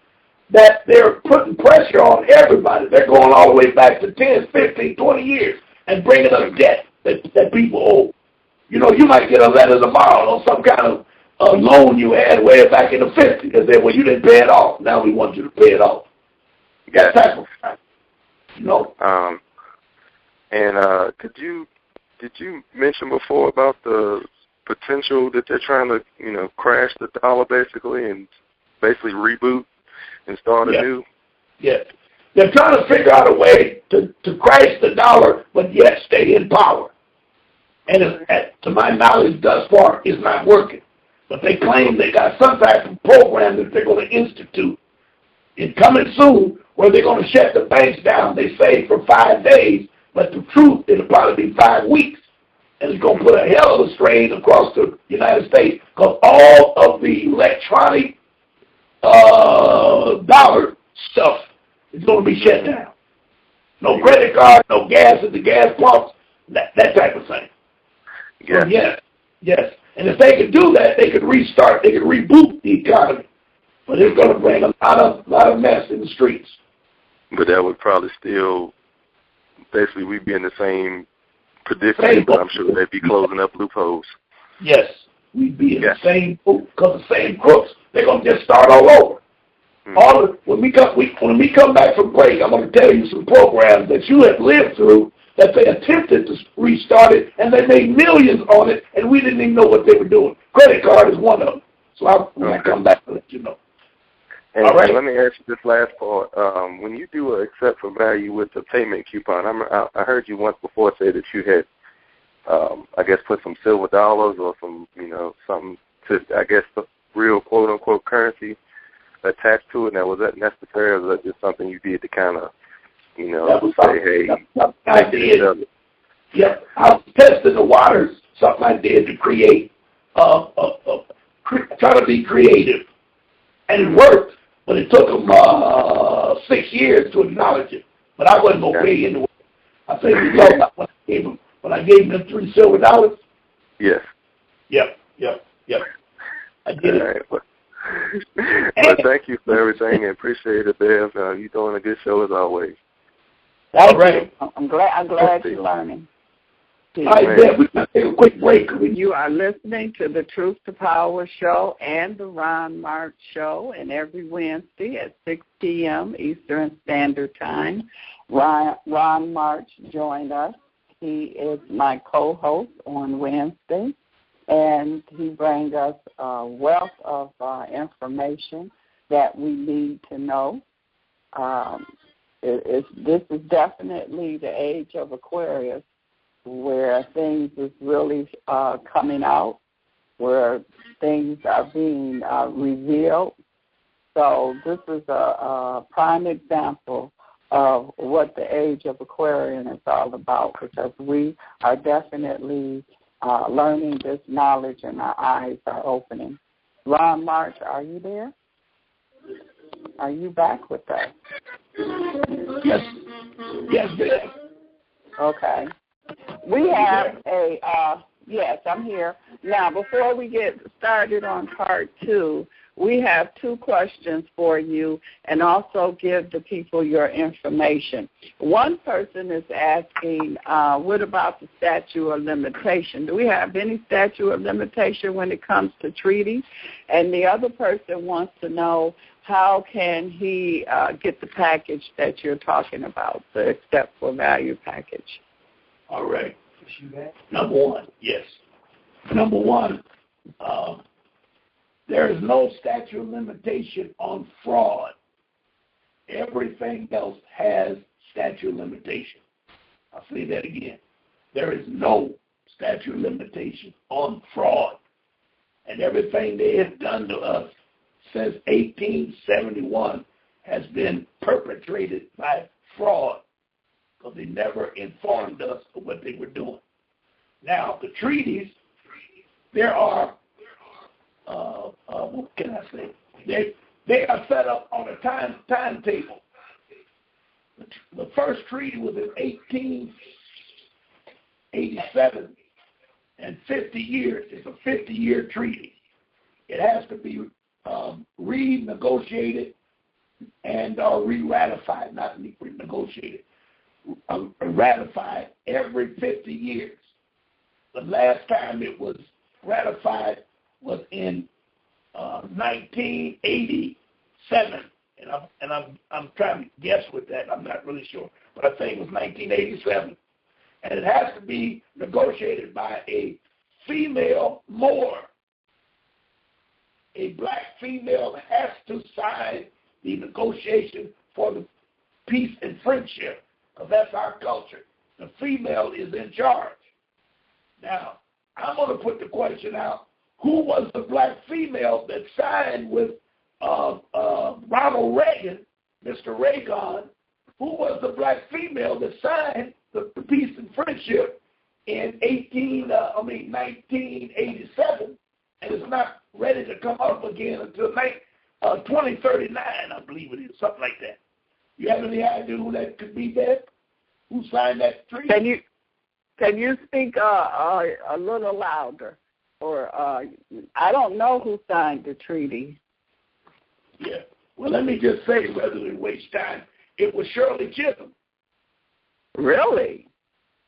that they're putting pressure on everybody. They're going all the way back to 10, 15, 20 years and bringing us debt that people owe. You might get a letter tomorrow on some kind of loan you had way back in the 50s that said, well, you didn't pay it off. Now we want you to pay it off. You got sacrifice. Did you mention before about the potential that they're trying to, crash the dollar basically and basically reboot and start anew? Yes. They're trying to figure out a way to crash the dollar but yet stay in power. And to my knowledge, thus far, it's not working. But they claim they got some type of program that they're going to institute. It's coming soon where they're going to shut the banks down, they say, for 5 days. But the truth, it'll probably be 5 weeks. And it's going to put a hell of a strain across the United States because all of the electronic dollar stuff is going to be shut down. No credit card, no gas at the gas pumps, that type of thing. Yeah. So yes. And if they could do that, they could restart, they could reboot the economy. But it's going to bring a lot of mess in the streets. But that would probably still, basically, we'd be in the same predicament, but I'm sure they'd be closing up loopholes. Yes, we'd be in the same boat, because the same crooks, they're going to just start all over. When we come back from break, I'm going to tell you some programs that you have lived through that they attempted to restart it, and they made millions on it, and we didn't even know what they were doing. Credit card is one of them. So when I come back, I'll let you know. And all right. Let me ask you this last part. When you do a accept for value with the payment coupon, I heard you once before say that you had, I guess, put some silver dollars or some, something to, I guess, the real quote-unquote currency attached to it. Now, was that necessary, or was that just something you did to kind of, say, hey, I did. Yep, I was testing the waters, something I did to create, try to be creative. And it worked, but it took them 6 years to acknowledge it. But I wasn't going to pay anyway. I think we talked about when I gave them $3 silver. Yes. Yep. I did it. Right. Well, thank you for everything, and appreciate it, Bev. You're doing a good show as always. All right. I'm glad you're learning. All right, Bev, we're going to take a quick break. You are listening to the Truth to Power show and the Ron March show, and every Wednesday at 6 p.m. Eastern Standard Time, Ron March joined us. He is my co-host on Wednesday, and he brings us a wealth of information that we need to know. This is definitely the age of Aquarius, where things is really coming out, where things are being revealed. So this is a prime example of what the age of Aquarian is all about, because we are definitely learning this knowledge and our eyes are opening. Ron March, are you there? Are you back with us? Yes, ma'am. Okay. We have yes, I'm here. Now, before we get started on part 2, we have 2 questions for you, and also give the people your information. One person is asking, what about the statute of limitation? Do we have any statute of limitation when it comes to treaties? And the other person wants to know, how can he get the package that you're talking about, the accept for value package? All right. Number one, yes. Number one, there is no statute of limitation on fraud. Everything else has statute of limitation. I'll say that again. There is no statute of limitation on fraud. And everything they have done to us since 1871 has been perpetrated by fraud, because they never informed us of what they were doing. Now, the treaties, there are, what can I say? They are set up on a timetable. The first treaty was in 1887, and 50 years. It's a 50-year treaty. It has to be renegotiated and re-ratified, not renegotiated. Ratified every 50 years. The last time it was ratified was in 1987, and I'm trying to guess with that. I'm not really sure, but I think it was 1987, and it has to be negotiated by a female Moor. A black female has to sign the negotiation for the peace and friendship, because that's our culture. The female is in charge. Now, I'm going to put the question out, who was the black female that signed with Ronald Reagan, Mr. Reagan? Who was the black female that signed the peace and friendship in 1987, and is not ready to come up again until 2039, I believe it is, something like that. You have any idea who that could be, Beth? Who signed that treaty? Can you speak a little louder? Or I don't know who signed the treaty. Yeah. Well, let me just say, rather than waste time, it was Shirley Chisholm. Really?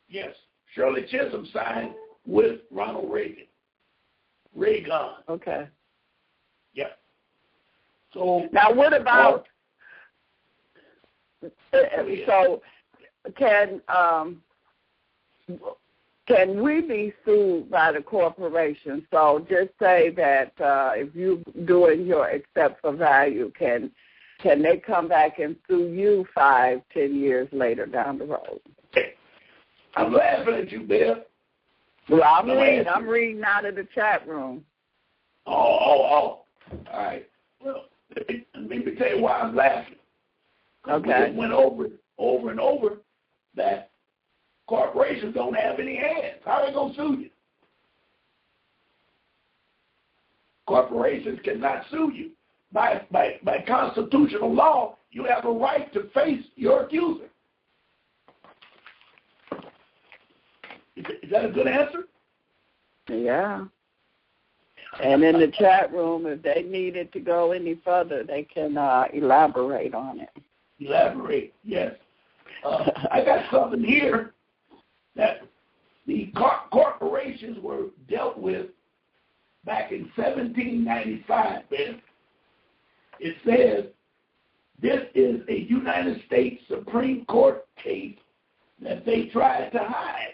Yes. Shirley Chisholm signed with Ronald Reagan. Okay. Yeah. So now, what about? So, can we be sued by the corporation? So, just say that if you're doing your accept for value, can they come back and sue you 5-10 years later down the road? I'm laughing at you, Bill. Well, I'm reading out of the chat room. Oh. All right. Well, let me tell you why I'm laughing. Okay. We went over and over that corporations don't have any hands. How are they going to sue you? Corporations cannot sue you. By constitutional law, you have a right to face your accuser. Is that a good answer? Yeah. And in the chat room, if they needed to go any further, they can elaborate on it. Elaborate, yes. I got something here that the corporations were dealt with back in 1795, Ben. It says this is a United States Supreme Court case that they tried to hide.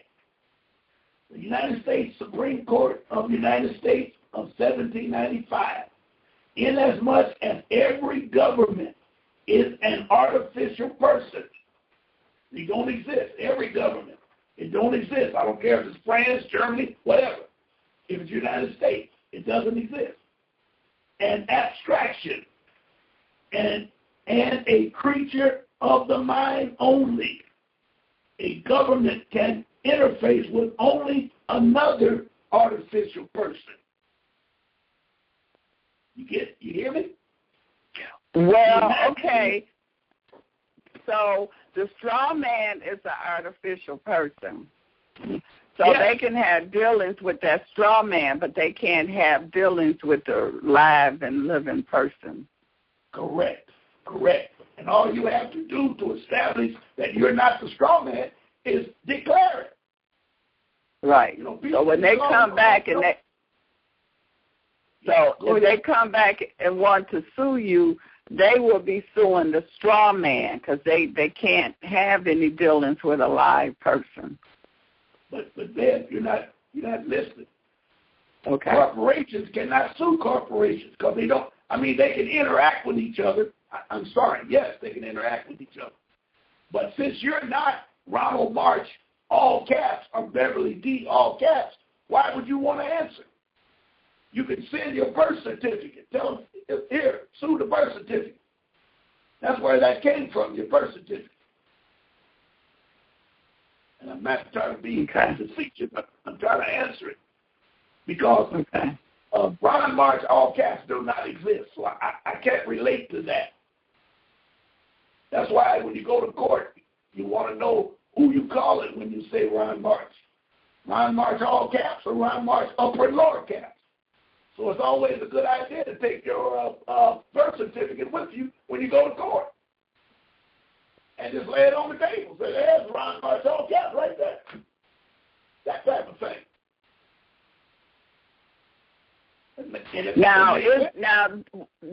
The United States Supreme Court of the United States of 1795, inasmuch as every government is an artificial person. They don't exist. Every government. It don't exist. I don't care if it's France, Germany, whatever. If it's United States, it doesn't exist. An abstraction and a creature of the mind only. A government can interface with only another artificial person. You hear me? Well, okay. So the straw man is an artificial person. So yes. They can have dealings with that straw man, but they can't have dealings with the live and living person. Correct. And all you have to do to establish that you're not the straw man is declare it. Right. You know, so when they come back and they... So if they come back and want to sue you, they will be suing the straw man because they can't have any dealings with a live person. But then you're not listening. Okay. Corporations cannot sue corporations because they don't. I mean, they can interact with each other. I'm sorry. Yes, they can interact with each other. But since you're not Ronald March, all caps, or Beverly D, all caps, why would you want to answer? You can send your birth certificate. Tell them, here, sue the birth certificate. That's where that came from, your birth certificate. And I'm not trying to be facetious, but I'm trying to answer it. Because Ron March, all caps, do not exist. So I can't relate to that. That's why when you go to court, you want to know who you call it when you say Ron March. Ron March, all caps, or Ron March, upper and lower caps. So it's always a good idea to take your birth certificate with you when you go to court. And just lay it on the table. Say, there's Ron March, all caps, right there. That type of thing. Now,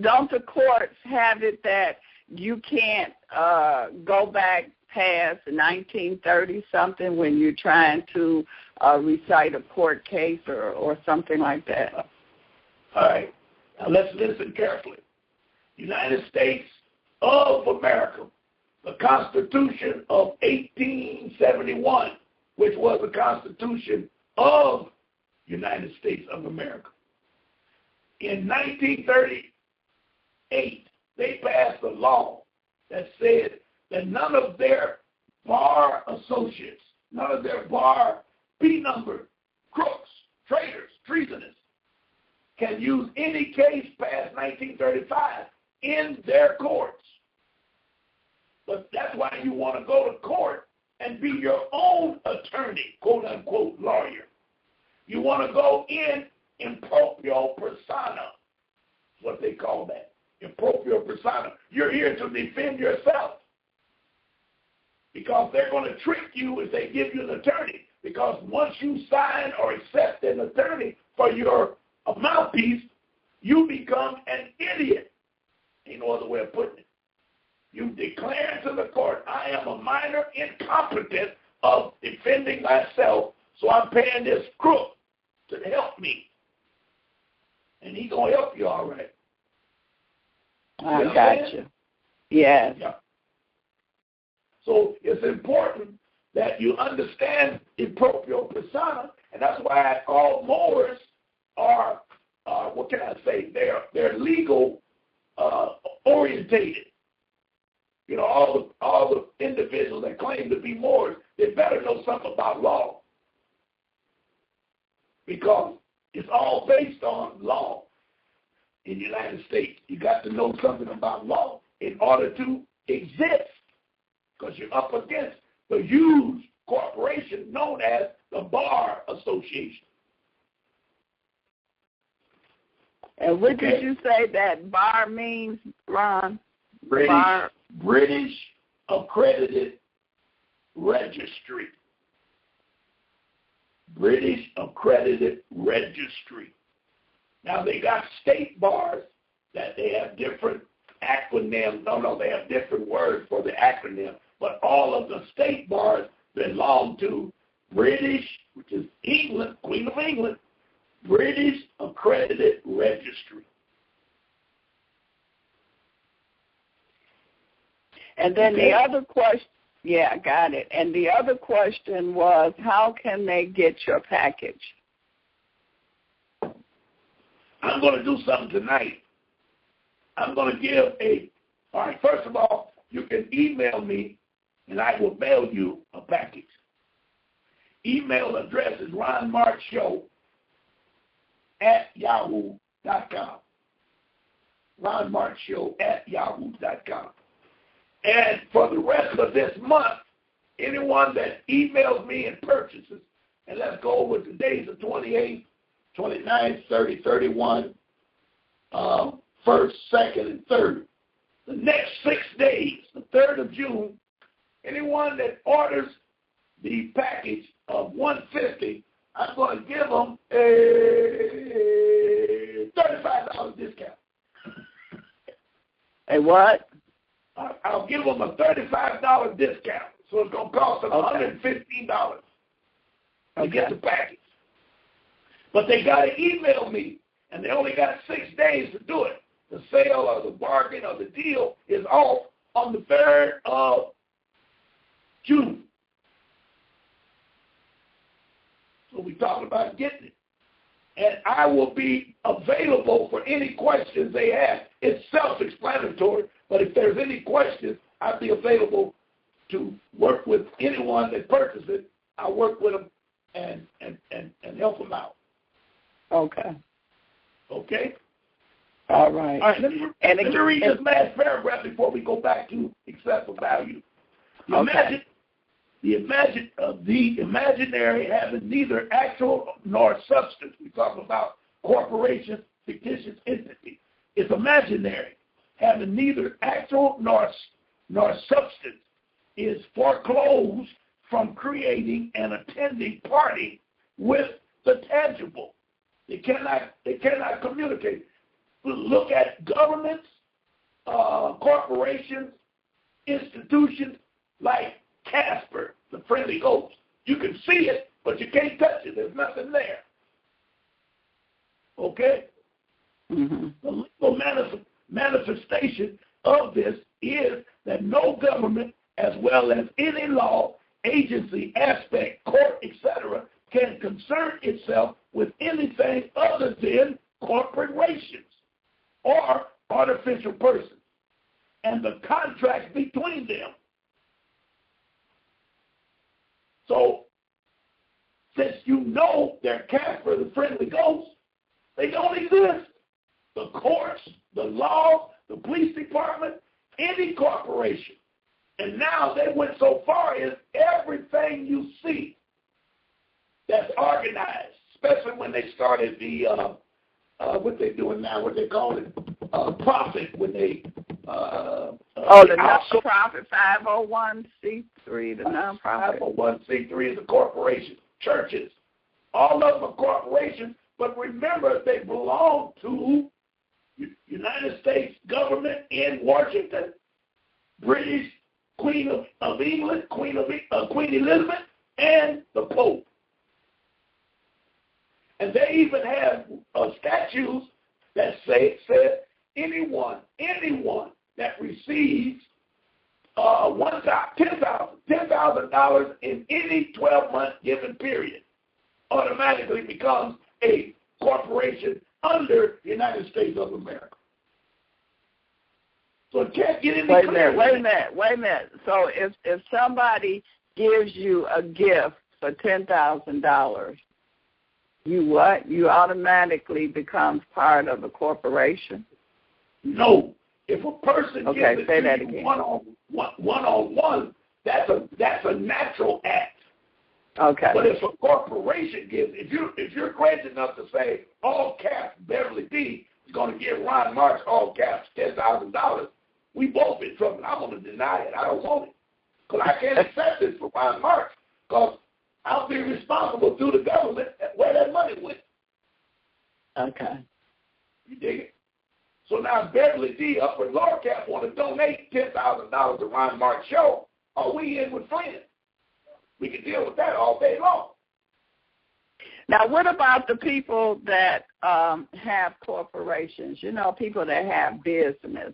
don't the courts have it that you can't go back past 1930-something when you're trying to recite a court case or something like that? All right. Now let's listen carefully. United States of America, the Constitution of 1871, which was the Constitution of United States of America. In 1938, they passed a law that said that none of their bar associates, none of their bar P-number crooks, traitors, treasonous, can use any case past 1935 in their courts. But that's why you want to go to court and be your own attorney, quote-unquote lawyer. You want to go in proprio persona. That's what they call that, in proprio persona. You're here to defend yourself because they're going to trick you if they give you an attorney. Because once you sign or accept an attorney for your mouthpiece, you become an idiot. Ain't no other way of putting it. You declare to the court, I am a minor incompetent of defending myself, so I'm paying this crook to help me. And he's going to help you all right. I got you. Yes. Yeah. So it's important that you understand in proprio persona, and that's why all mowers are, what can I say, they're legal orientated. You know, all the individuals that claim to be mowers, they better know something about law. Because it's all based on law in the United States. You got to know something about law in order to exist. Because you're up against the huge corporation known as the Bar Association. And what did you say that bar means, Ron? British Accredited Registry. British Accredited Registry. Now, they got state bars that they have different acronyms. No, they have different words for the acronym. But all of the state bars belong to British, which is England, Queen of England, British Accredited Registry. And then the other question, yeah, got it. And the other question was, how can they get your package? I'm going to do something tonight. I'm going to give all right, first of all, you can email me, and I will mail you a package. Email address is ronmarkshow@yahoo.com. ronmarkshow@yahoo.com. And for the rest of this month, anyone that emails me and purchases, and let's go over the days of 28th, 29th, 30, 31, 1st, 2nd, and 3rd. The next 6 days, the 3rd of June, anyone that orders the package of $150, I'm going to give them a $35 discount. A what? I'll give them a $35 discount. So it's going to cost them $115 to get the package. But they got to email me, and they only got 6 days to do it. The sale or the bargain or the deal is off on the 3rd of June. So we talked about getting it. And I will be available for any questions they have. It's self-explanatory, but if there's any questions, I'll be available to work with anyone that purchases it. I'll work with them and help them out. Okay. Okay? All right. All right, let me read this last paragraph before we go back to excessive value. The imaginary having neither actual nor substance. We talk about corporation, fictitious entity. It's imaginary, having neither actual nor substance, is foreclosed from creating an attending party with the tangible. They cannot communicate. Look at governments, corporations, institutions like Casper, the friendly ghost. You can see it, but you can't touch it. There's nothing there. Okay? Mm-hmm. The legal manifestation of this is that no government, as well as any law, agency, aspect, court, etc., can concern itself with anything other than corporations or artificial persons and the contracts between them. So, since you know they're Casper, the friendly ghost, they don't exist. The courts, the law, the police department, any corporation. And now they went so far as everything you see that's organized, especially when they started the, what they're doing now, what they call it, profit, when they, the non-profit 501c3, the non-profit. 501c3 is a corporation. Churches, all of them are corporations, but remember they belong to United States government in Washington, British Queen of England, Queen Elizabeth, and the Pope. And they even have statutes that said anyone that receives $10,000 in any 12-month given period automatically becomes a corporation under the United States of America. So it can't get any clearer. Wait a minute. So if somebody gives you a gift for $10,000, you automatically becomes part of a corporation? No. If a person gives it to you one-on-one, that's a natural act. Okay. But if a corporation gives, if you're crazy enough to say all caps Beverly D is going to give Ron Marks all caps $10,000, we both in trouble. I'm going to deny it. I don't want it because I can't accept this for Ron Marks because I'll be responsible through the government where that money went. Okay. You dig it? So now Beverly D, upper and lower cap, want to donate $10,000 to Ron Marks' show. Oh, we in with friends. We can deal with that all day long. Now, what about the people that have corporations? People that have business,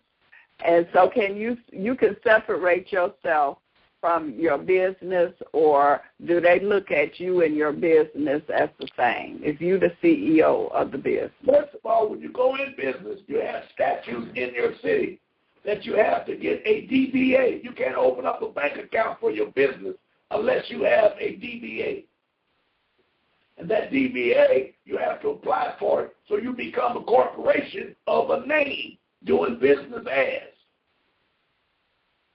and so you can separate yourself from your business, or do they look at you and your business as the same? If you're the CEO of the business. First of all, when you go in business, you have statutes in your city that you have to get a DBA. You can't open up a bank account for your business unless you have a DBA. And that DBA, you have to apply for it so you become a corporation of a name doing business as.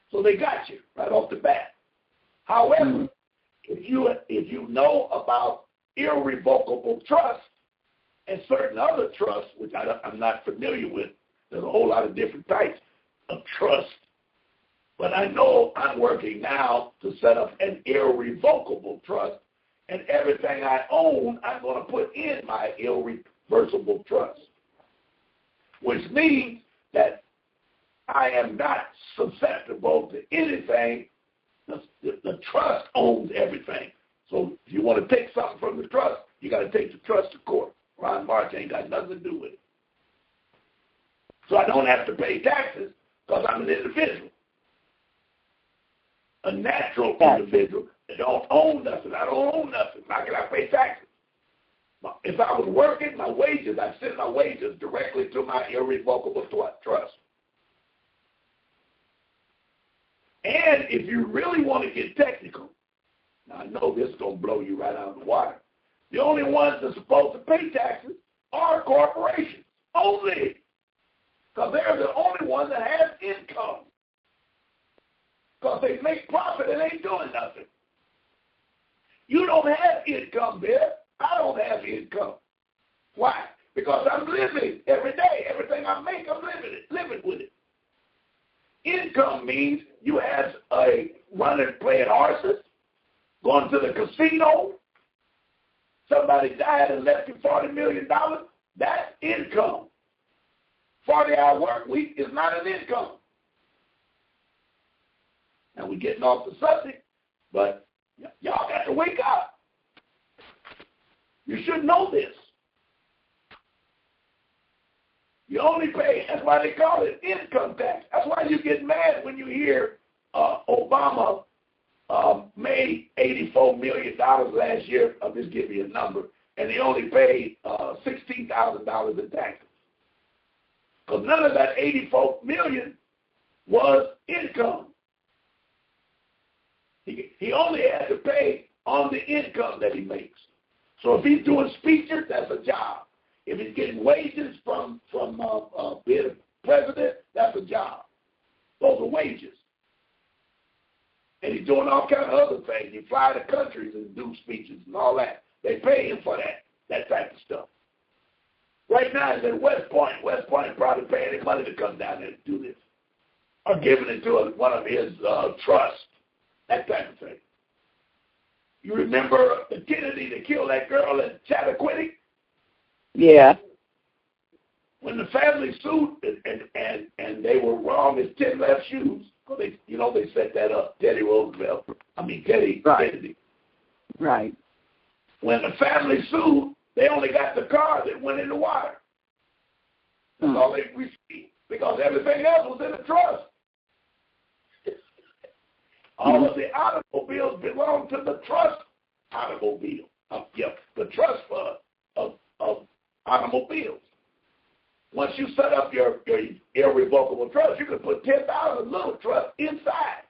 So they got you right off the bat. However, if you know about irrevocable trust and certain other trusts, which I'm not familiar with, there's a whole lot of different types of trust. But I know I'm working now to set up an irrevocable trust, and everything I own, I'm going to put in my irreversible trust, which means that I am not susceptible to anything. The trust owns everything. So if you want to take something from the trust, you got to take the trust to court. Ron March ain't got nothing to do with it. So I don't have to pay taxes because I'm an individual. A natural individual that don't own nothing. I don't own nothing. How can I pay taxes? If I was working, my wages, I send my wages directly to my irrevocable trust. And if you really want to get technical, now I know this is going to blow you right out of the water. The only ones that are supposed to pay taxes are corporations only, because they're the only ones that have income. Because they make profit and ain't doing nothing. You don't have income there. I don't have income. Why? Because I'm living every day. Everything I make, I'm living with it. Income means you have a running, playing horses, going to the casino. Somebody died and left you $40 million. That's income. 40-hour work week is not an income. Now we're getting off the subject, but y'all got to wake up. You should know this. You only pay, that's why they call it income tax. That's why you get mad when you hear Obama made $84 million last year. I'll just give you a number. And he only paid $16,000 in taxes. Because none of that $84 million was income. He only had to pay on the income that he makes. So if he's doing speeches, that's a job. If he's getting wages from being president, that's a job. Those are wages. And he's doing all kind of other things. He fly to countries and do speeches and all that. They pay him for that type of stuff. Right now he's in West Point. West Point probably paying him money to come down there and do this. Or giving it to one of his trusts. That type of thing. You remember the Kennedy that killed that girl at Chattahoochee? Yeah. When the family sued and they were wrong as 10 left shoes, because they set that up, Teddy Kennedy. Right. When the family sued, they only got the car that went in the water. That's all they received, because everything else was in the trust. All of the automobiles belong to the trust automobile. The trust fund of automobiles. Once you set up your irrevocable trust, you can put 10,000 little trusts inside.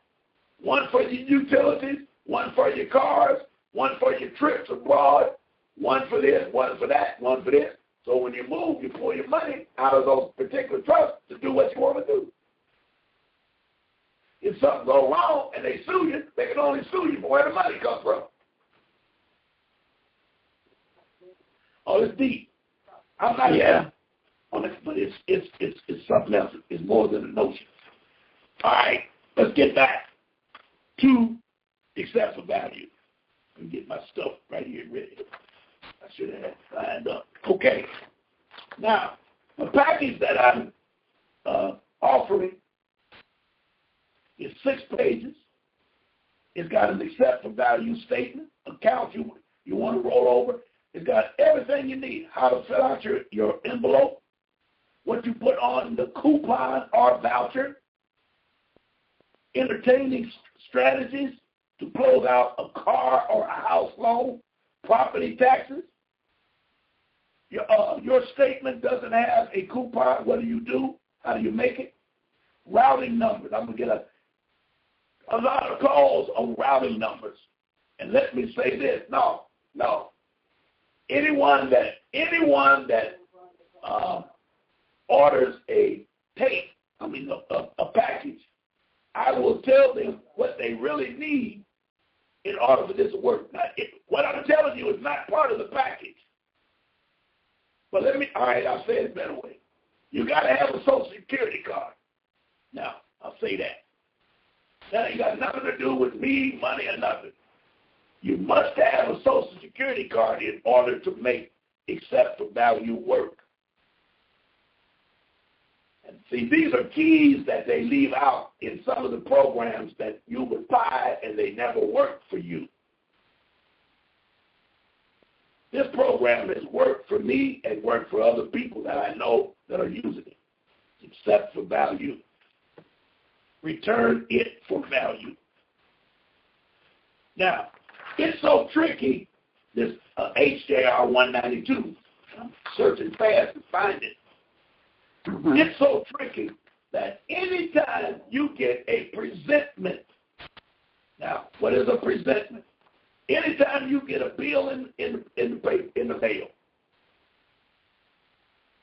One for your utilities, one for your cars, one for your trips abroad, one for this, one for that, one for this. So when you move, you pull your money out of those particular trusts to do what you want to do. If something goes wrong and they sue you, they can only sue you for where the money comes from. Oh, it's deep. I'm not on it, but it's something else. It's more than a notion. All right, let's get back to excessive value. Let me get my stuff right here ready. I should have had it lined up. Okay. Now, the package that I'm offering is 6 pages. It's got an acceptable value statement, accounts you want to roll over. It's got everything you need, how to fill out your envelope, what you put on the coupon or voucher, entertaining strategies to close out a car or a house loan, property taxes. Your statement doesn't have a coupon. What do you do? How do you make it? Routing numbers. I'm going to get a lot of calls on routing numbers. And let me say this. No. Anyone that orders a package, I will tell them what they really need in order for this to work. Now, what I'm telling you is not part of the package. But I'll say it a better way. You got to have a Social Security card. Now, I'll say that. That ain't got nothing to do with me, money, or nothing. You must have a Social Security card in order to make acceptable value work. And see, these are keys that they leave out in some of the programs that you would buy and they never work for you. This program has worked for me and worked for other people that I know that are using it. Accept for value. Return it for value. Now, it's so tricky, this HJR 192. I'm searching fast to find it. Mm-hmm. It's so tricky that anytime you get a presentment, now, what is a presentment? Anytime you get a bill in the mail,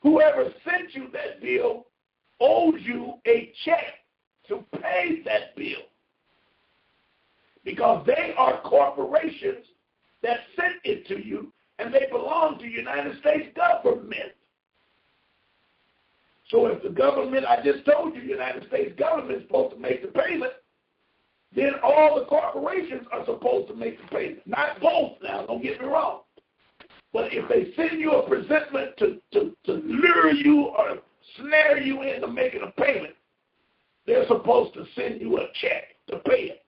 whoever sent you that bill owes you a check to pay that bill, because they are corporations that sent it to you, and they belong to the United States government. So if the government, I just told you, United States government is supposed to make the payment, then all the corporations are supposed to make the payment. Not both now, don't get me wrong. But if they send you a presentment to lure you or snare you into making a payment, they're supposed to send you a check to pay it.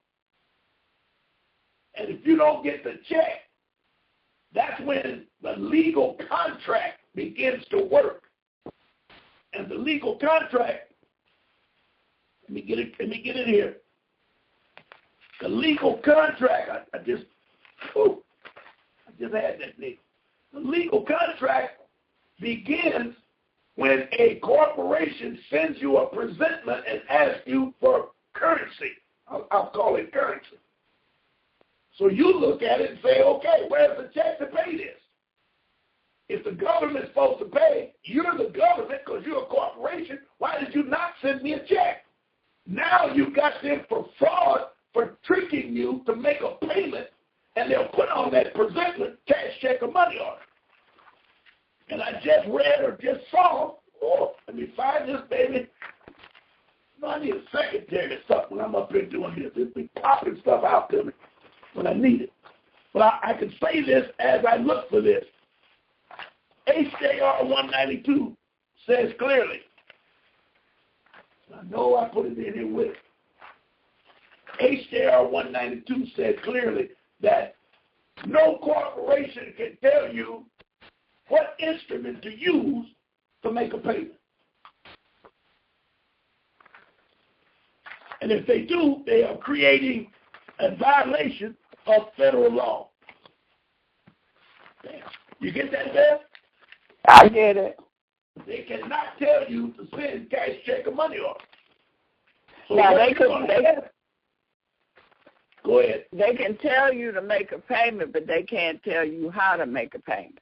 And if you don't get the check, that's when the legal contract begins to work. And the legal contract, let me get it here. The legal contract, I just had that name. The legal contract begins when a corporation sends you a presentment and asks you for currency. I'll call it currency. So you look at it and say, okay, where's the check to pay this? If the government's supposed to pay, you're the government because you're a corporation. Why did you tear this up when I'm up here doing this. It's be popping stuff out to me when I need it. But I can say this as I look for this. HJR 192 says clearly, I know I put it in here with it. HJR 192 says clearly that no corporation can tell you what instrument to use to make a payment. And if they do, they are creating a violation of federal law. Damn. You get that, Beth? I get it. They cannot tell you to send cash, check, or money order. So now go ahead. They can tell you to make a payment, but they can't tell you how to make a payment.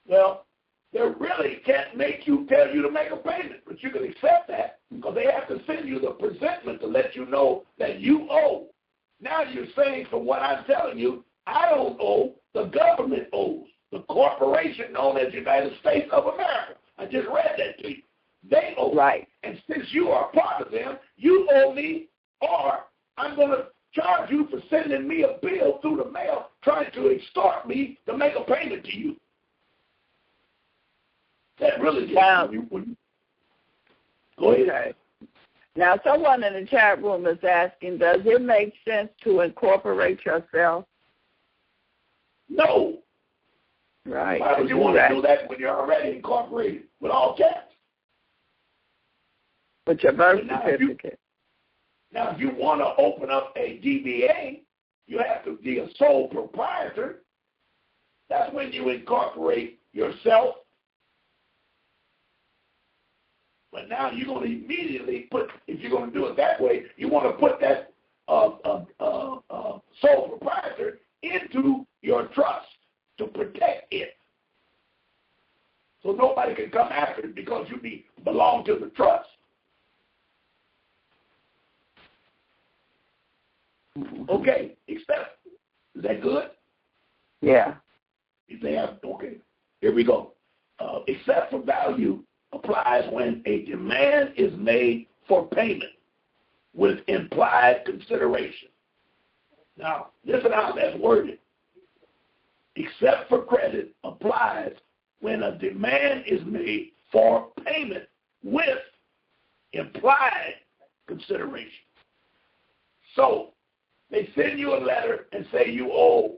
Well, they really can't tell you to make a payment, but you can accept that because they have to send you the presentment to let you know that you owe. Now you're saying, from what I'm telling you, I don't owe, the government owes. The corporation known as United States of America. I just read that to you. They owe. Right. And since you are part of them, you owe me, or I'm going to charge you for sending me a bill through the mail trying to extort me to make a payment to you. That really is. Go ahead. Okay. Now, someone in the chat room is asking, does it make sense to incorporate yourself? No. Right. Why would you want to do that when you're already incorporated with all caps? With your birth certificate. Now, if you want to open up a DBA, you have to be a sole proprietor. That's when you incorporate yourself. But now you're going to immediately put, if you're going to do it that way, you want to put that sole proprietor into your trust to protect it. So nobody can come after it because you belong to the trust. Okay, is that good? Yeah. Okay, here we go. Except for value applies when a demand is made for payment with implied consideration. Now, listen how that's worded. Except for credit applies when a demand is made for payment with implied consideration. So, they send you a letter and say you owe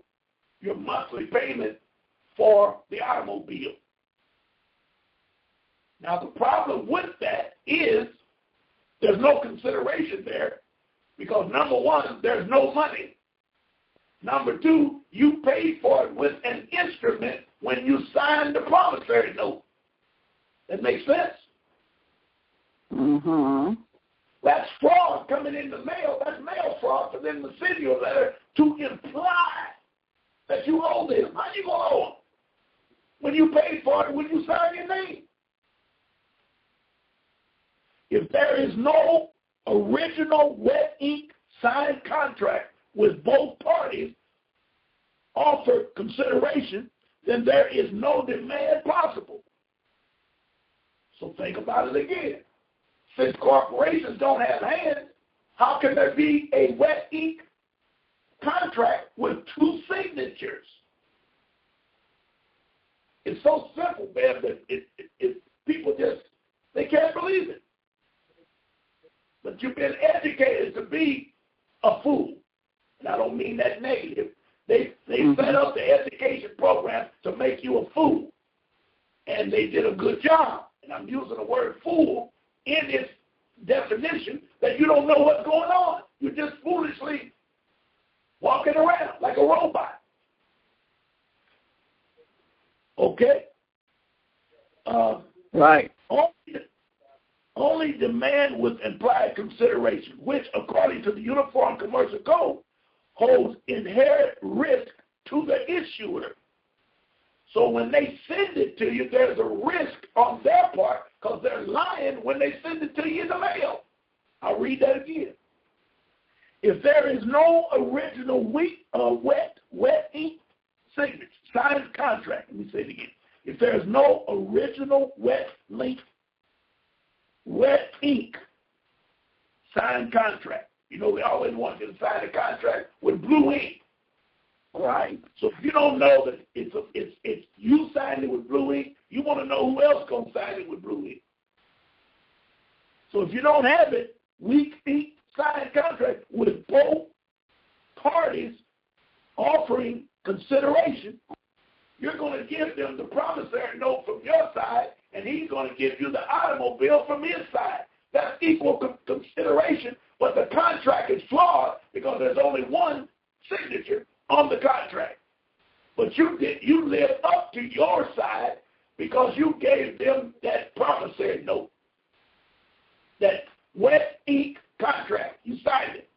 your monthly payment for the automobile. Now, the problem with that is there's no consideration there because, number one, there's no money. Number two, you paid for it with an instrument when you signed the promissory note. That makes sense? Mm-hmm. That's fraud coming in the mail. That's mail fraud for them to send you a letter to imply that you owe them. How you going to owe them? When you paid for it, when you signed your name. If there is no original wet ink signed contract with both parties offer consideration, then there is no demand possible. So think about it again. Since corporations don't have hands, how can there be a wet ink contract with two signatures? It's so simple, man, that people just, they can't believe it. But you've been educated to be a fool. And I don't mean that negative. They set up the education program to make you a fool. And they did a good job. And I'm using the word fool in its definition that you don't know what's going on. You're just foolishly walking around like a robot. Okay? Right. Only demand with implied consideration, which, according to the Uniform Commercial Code, holds inherent risk to the issuer. So when they send it to you, there's a risk on their part because they're lying when they send it to you in the mail. I'll read that again. If there is no original wet ink signature, signed contract, let me say it again. If there is no original wet ink signed contract. You know, they always want you to sign a contract with blue ink. Right. So if you don't know that it's you signed it with blue ink, you want to know who else gonna sign it with blue ink. So if you don't have it, we signed contract with both parties offering consideration. You're going to give them the promissory note from your side, and he's going to give you the automobile from his side. That's equal consideration, but the contract is flawed because there's only one signature on the contract. But you live up to your side because you gave them that promissory note, that wet ink contract. You signed it.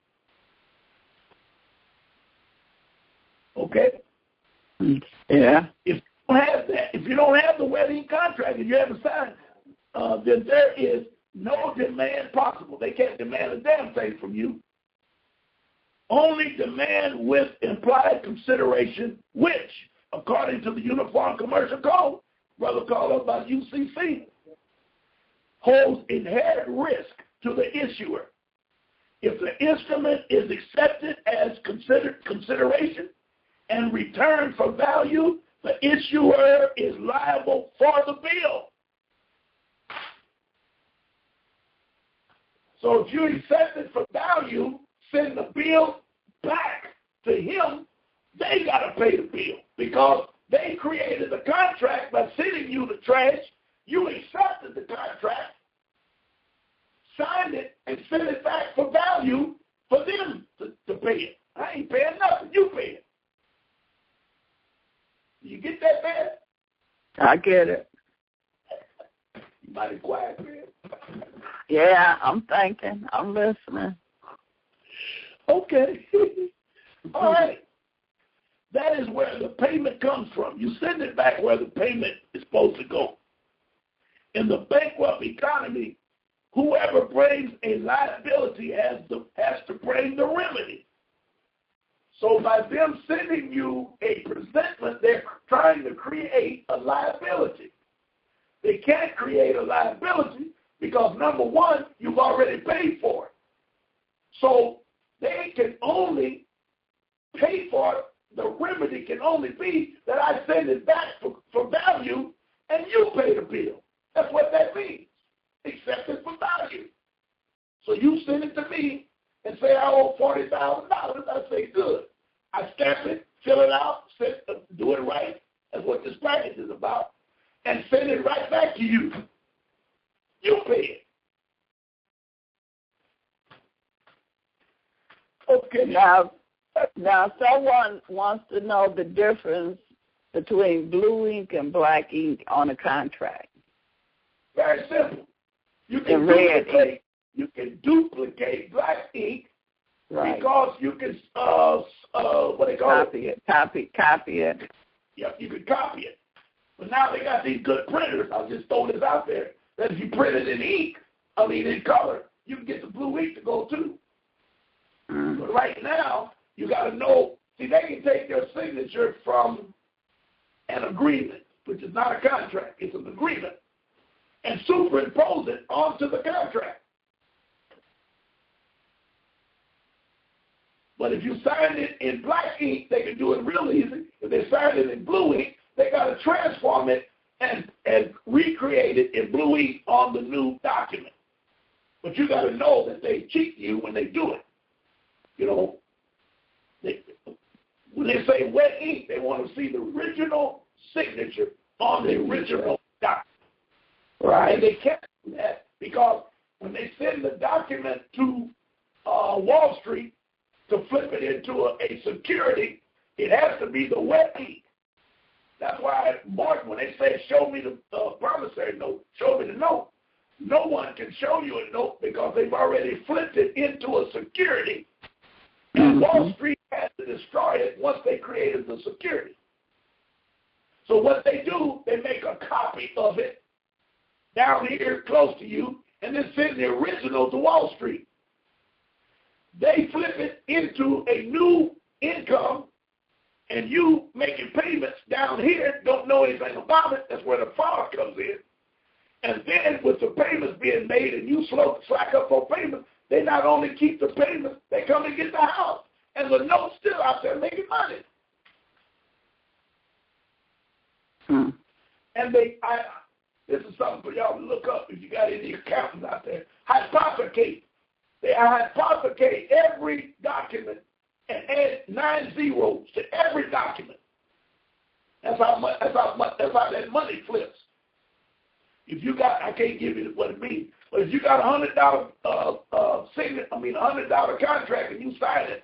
Okay? Yeah. If you don't have that, if you don't have the wet ink contract and you haven't signed, then there is no demand possible. They can't demand a damn thing from you. Only demand with implied consideration, which, according to the Uniform Commercial Code, brother called up by UCC, holds inherent risk to the issuer. If the instrument is accepted as consideration and returned for value, the issuer is liable for the bill. So if you accept it for value, send the bill back to him, they got to pay the bill because they created the contract by sending you the trash. You accepted the contract, signed it, and sent it back for value for them to pay it. I ain't paying nothing. You pay it. You get that, man? I get it. You mighty quiet, man. Yeah, I'm thinking. I'm listening. Okay. All right. That is where the payment comes from. You send it back where the payment is supposed to go. In the bankrupt economy, whoever brings a liability has to bring the remedy. So by them sending you a presentment, they're trying to create a liability. They can't create a liability because, number one, you've already paid for it. So they can only pay for it. The remedy can only be that I send it back for value and you pay the bill. That's what that means. Accept it for value. So you send it to me and say I owe $40,000. I say good. I stamp it, fill it out, do it right. That's what this package is about. And send it right back to you. You pay it. Okay. Now someone wants to know the difference between blue ink and black ink on a contract. Very simple. You can duplicate black ink, right, because you can what they call copy it. Copy it. Yeah, you can copy it. But now they got these good printers. I'll just throw this out there. That if you print it in color, you can get the blue ink to go too. Mm. But right now, you got to know. See, they can take your signature from an agreement, which is not a contract. It's an agreement, and superimpose it onto the contract. But if you sign it in black ink, they can do it real easy. If they sign it in blue ink, they got to transform it and recreate it in blue ink on the new document. But you got to know that they cheat you when they do it. You know, when they say wet ink, they want to see the original signature on the original document. Right. And they can't do that because when they send the document to Wall Street to flip it into a security, it has to be the wet ink. That's why, Mark, when they say, show me the promissory note, show me the note, no one can show you a note because they've already flipped it into a security. And Wall Street has to destroy it once they created the security. So what they do, they make a copy of it down here close to you and then send the original to Wall Street. They flip it into a new income, and you making payments down here, don't know anything about it. That's where the fraud comes in. And then with the payments being made and you slack up on payments, they not only keep the payments, they come and get the house. And the note's still out there making money. And this is something for y'all to look up if you got any accountants out there. Hypothecate. They hypothecate every document and add 9 zeros to every document. That's how that money flips. If you got, I can't give you what it means, but if you got $100 $100 contract and you sign it,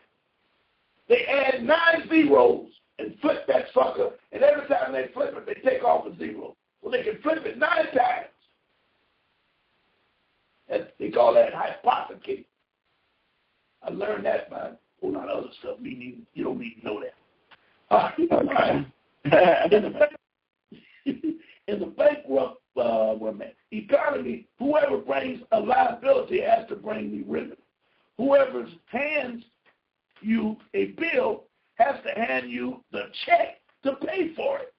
they add 9 zeros and flip that sucker, and every time they flip it, they take off a zero. So they can flip it 9 times. They call that hypothecate. I learned that by a whole lot of other stuff. You don't need to know that. In the bankrupt economy, whoever brings a liability has to bring the remedy. Whoever hands you a bill has to hand you the check to pay for it.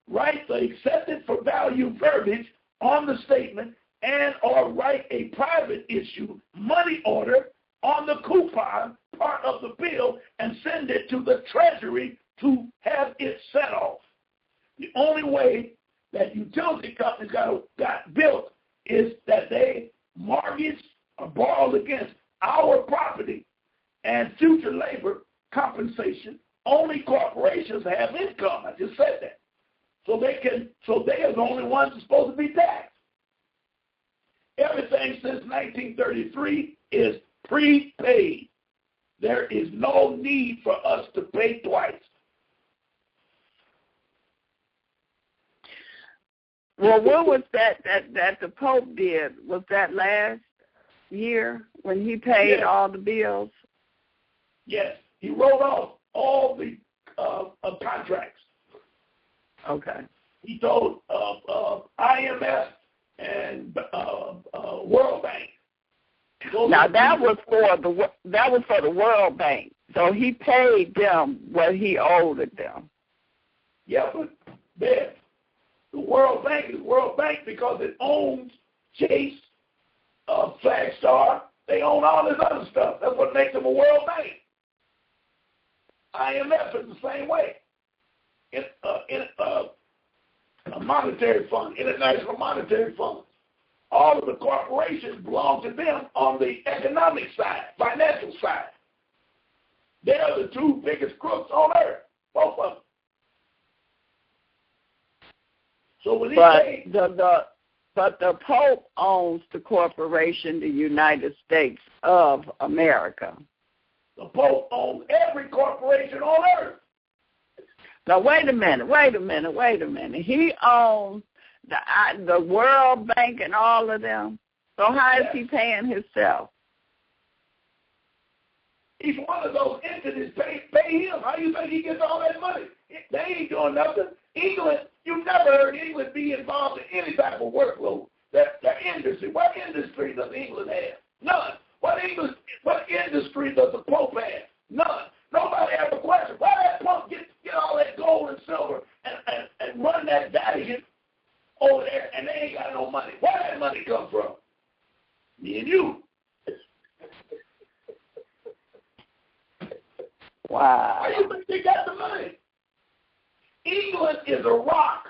Write the accepted for value verbiage on the statement and or write a private issue money order on the coupon part of the bill and send it to the Treasury to have it set off. The only way that utility companies got built is that they mortgaged or borrowed against our property and future labor compensation. Only corporations have income. I just said that. So they are the only ones that's supposed to be taxed. Everything since 1933 is prepaid. There is no need for us to pay twice. Well, what was that the Pope did? Was that last year when he paid all the bills? Yes, he wrote off all the contracts. Okay. He told IMF and World Bank. Now that was for the World Bank. So he paid them what he owed them. Yeah, but the World Bank is World Bank because it owns Chase, Flagstar. They own all this other stuff. That's what makes them a World Bank. IMF is the same way. A monetary fund, International Monetary Fund. All of the corporations belong to them on the economic side, financial side. They're the 2 biggest crooks on earth, both of them. So when but the Pope owns the corporation, the United States of America. The Pope owns every corporation on earth. Now wait a minute. He owns the World Bank and all of them. So how is he paying himself? Each one of those entities pay him. How do you think he gets all that money? They ain't doing nothing. England, you never heard England be involved in any type of workload. Their industry. What industry does England have? None. What industry does the Pope have? None. Nobody has a question. Why that Pope get all that gold and silver and run that Vatican over there and they ain't got no money? Where that money come from? Me and you. Wow. Where you think they got the money? England is a rock.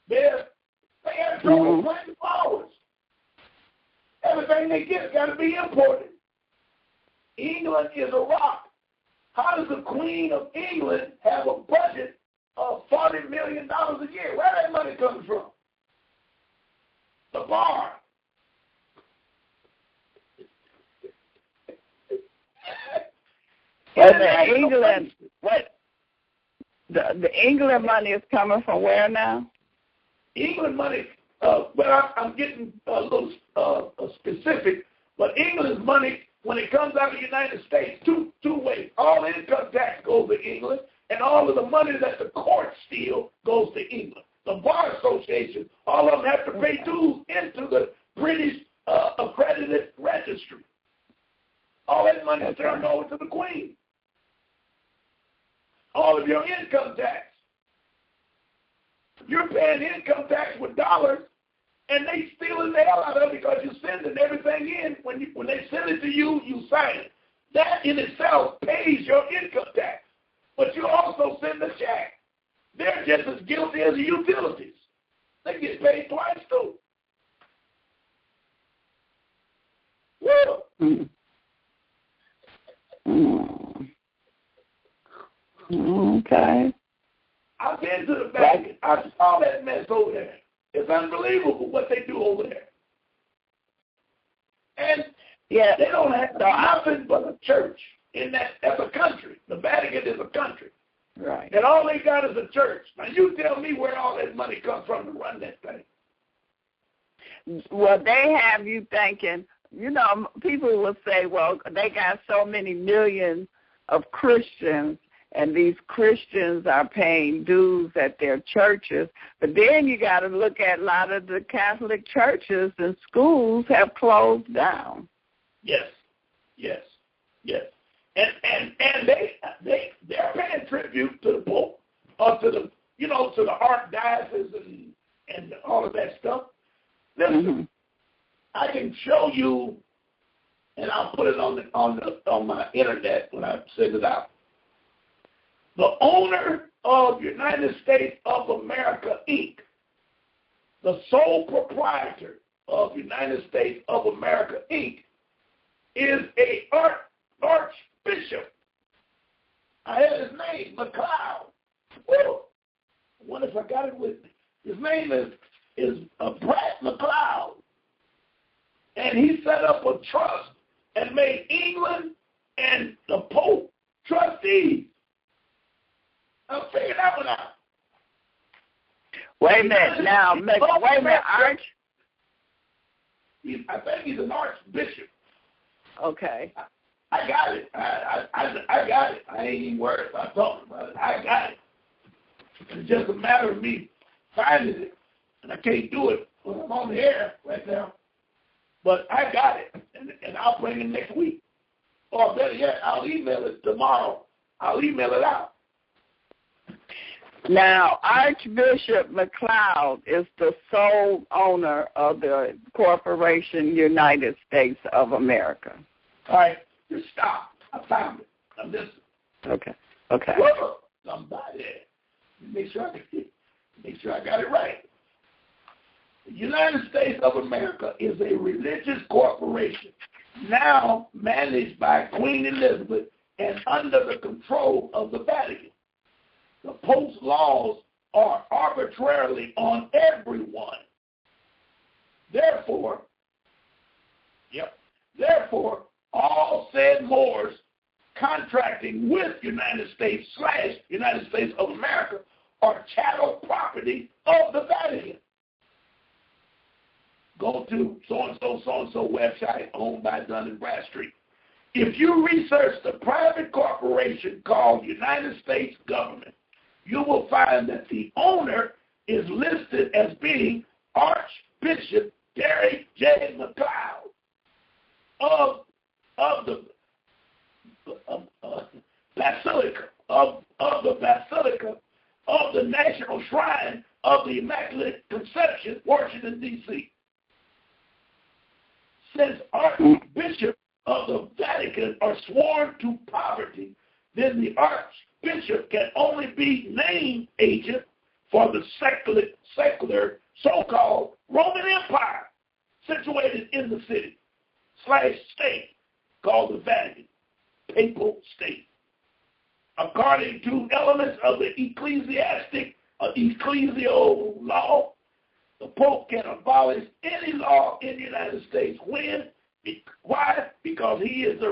They have trouble planting flowers. Everything they get got to be imported. England is a rock. How does the Queen of England have a budget of $40 million a year? Where that money comes from? The bar. Well, the England money is coming from where now? England money, I'm getting a little specific, but England's money, when it comes out of the United States, two ways. All income tax goes to England, and all of the money that the courts steal goes to England. The Bar Association, all of them have to pay dues into the British accredited registry. All that money is turned over to the Queen. All of your income tax. You're paying income tax with dollars, And they stealing the hell out of it because you're sending everything in. When they send it to you, you sign it. That in itself pays your income tax. But you also send the check. They're just as guilty as the utilities. They get paid twice too. Well, Okay. I've been to the bank. I saw that mess over there. It's unbelievable what they do over there. And yeah, they don't have nothing but a church in that's a country. The Vatican is a country. Right. And all they got is a church. Now you tell me where all that money comes from to run that thing. Well, they have you thinking, people will say, well, they got so many millions of Christians, and these Christians are paying dues at their churches. But then you got to look at a lot of the Catholic churches and schools have closed down. Yes. And they're paying tribute to the Pope, or to the to the archdiocese and all of that stuff. Listen, I can show you, and I'll put it on my internet when I send it out. The owner of United States of America, Inc., the sole proprietor of United States of America, Inc., is a archbishop. I had his name, McLeod. Well, I wonder if I got it with me. His name is Brad McLeod. And he set up a trust and made England and the Pope trustees. I'll figure that one out. Wait a minute. Now, wait a minute. I think he's an archbishop. Okay. I got it. I got it. I ain't even worried about talking about it. I got it. It's just a matter of me finding it. And I can't do it when I'm on the air right now. But I got it. And I'll bring it next week. Or better yet, I'll email it tomorrow. I'll email it out. Now, Archbishop McLeod is the sole owner of the Corporation United States of America. All right, just stop. I found it. I'm listening. Okay. Whoa, somebody. Make sure I got it right. The United States of America is a religious corporation now managed by Queen Elizabeth and under the control of the Vatican. The Pope's laws are arbitrarily on everyone. Therefore, all said Moors contracting with United States of America are chattel property of the Vatican. Go to so-and-so website owned by Dun & Bradstreet. If you research the private corporation called United States Government, you will find that the owner is listed as being Archbishop Derek J. McLeod of the Basilica of the National Shrine of the Immaculate Conception, Washington, D.C. Since Archbishop of the Vatican are sworn to poverty, then the Archbishop can only be named agent for the secular so-called Roman Empire situated in the city / state called the Vatican, papal state. According to elements of the ecclesial law, the Pope can abolish any law in the United States. When? Why? Because it is a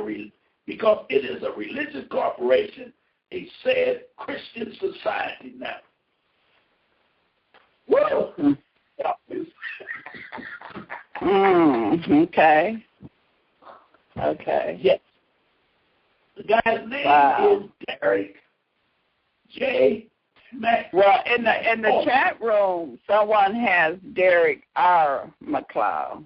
religious corporation, a said Christian society now. Well, Okay. Yes. The guy's name is Derek J. McLeod. Well, in the chat room, someone has Derek R. McLeod.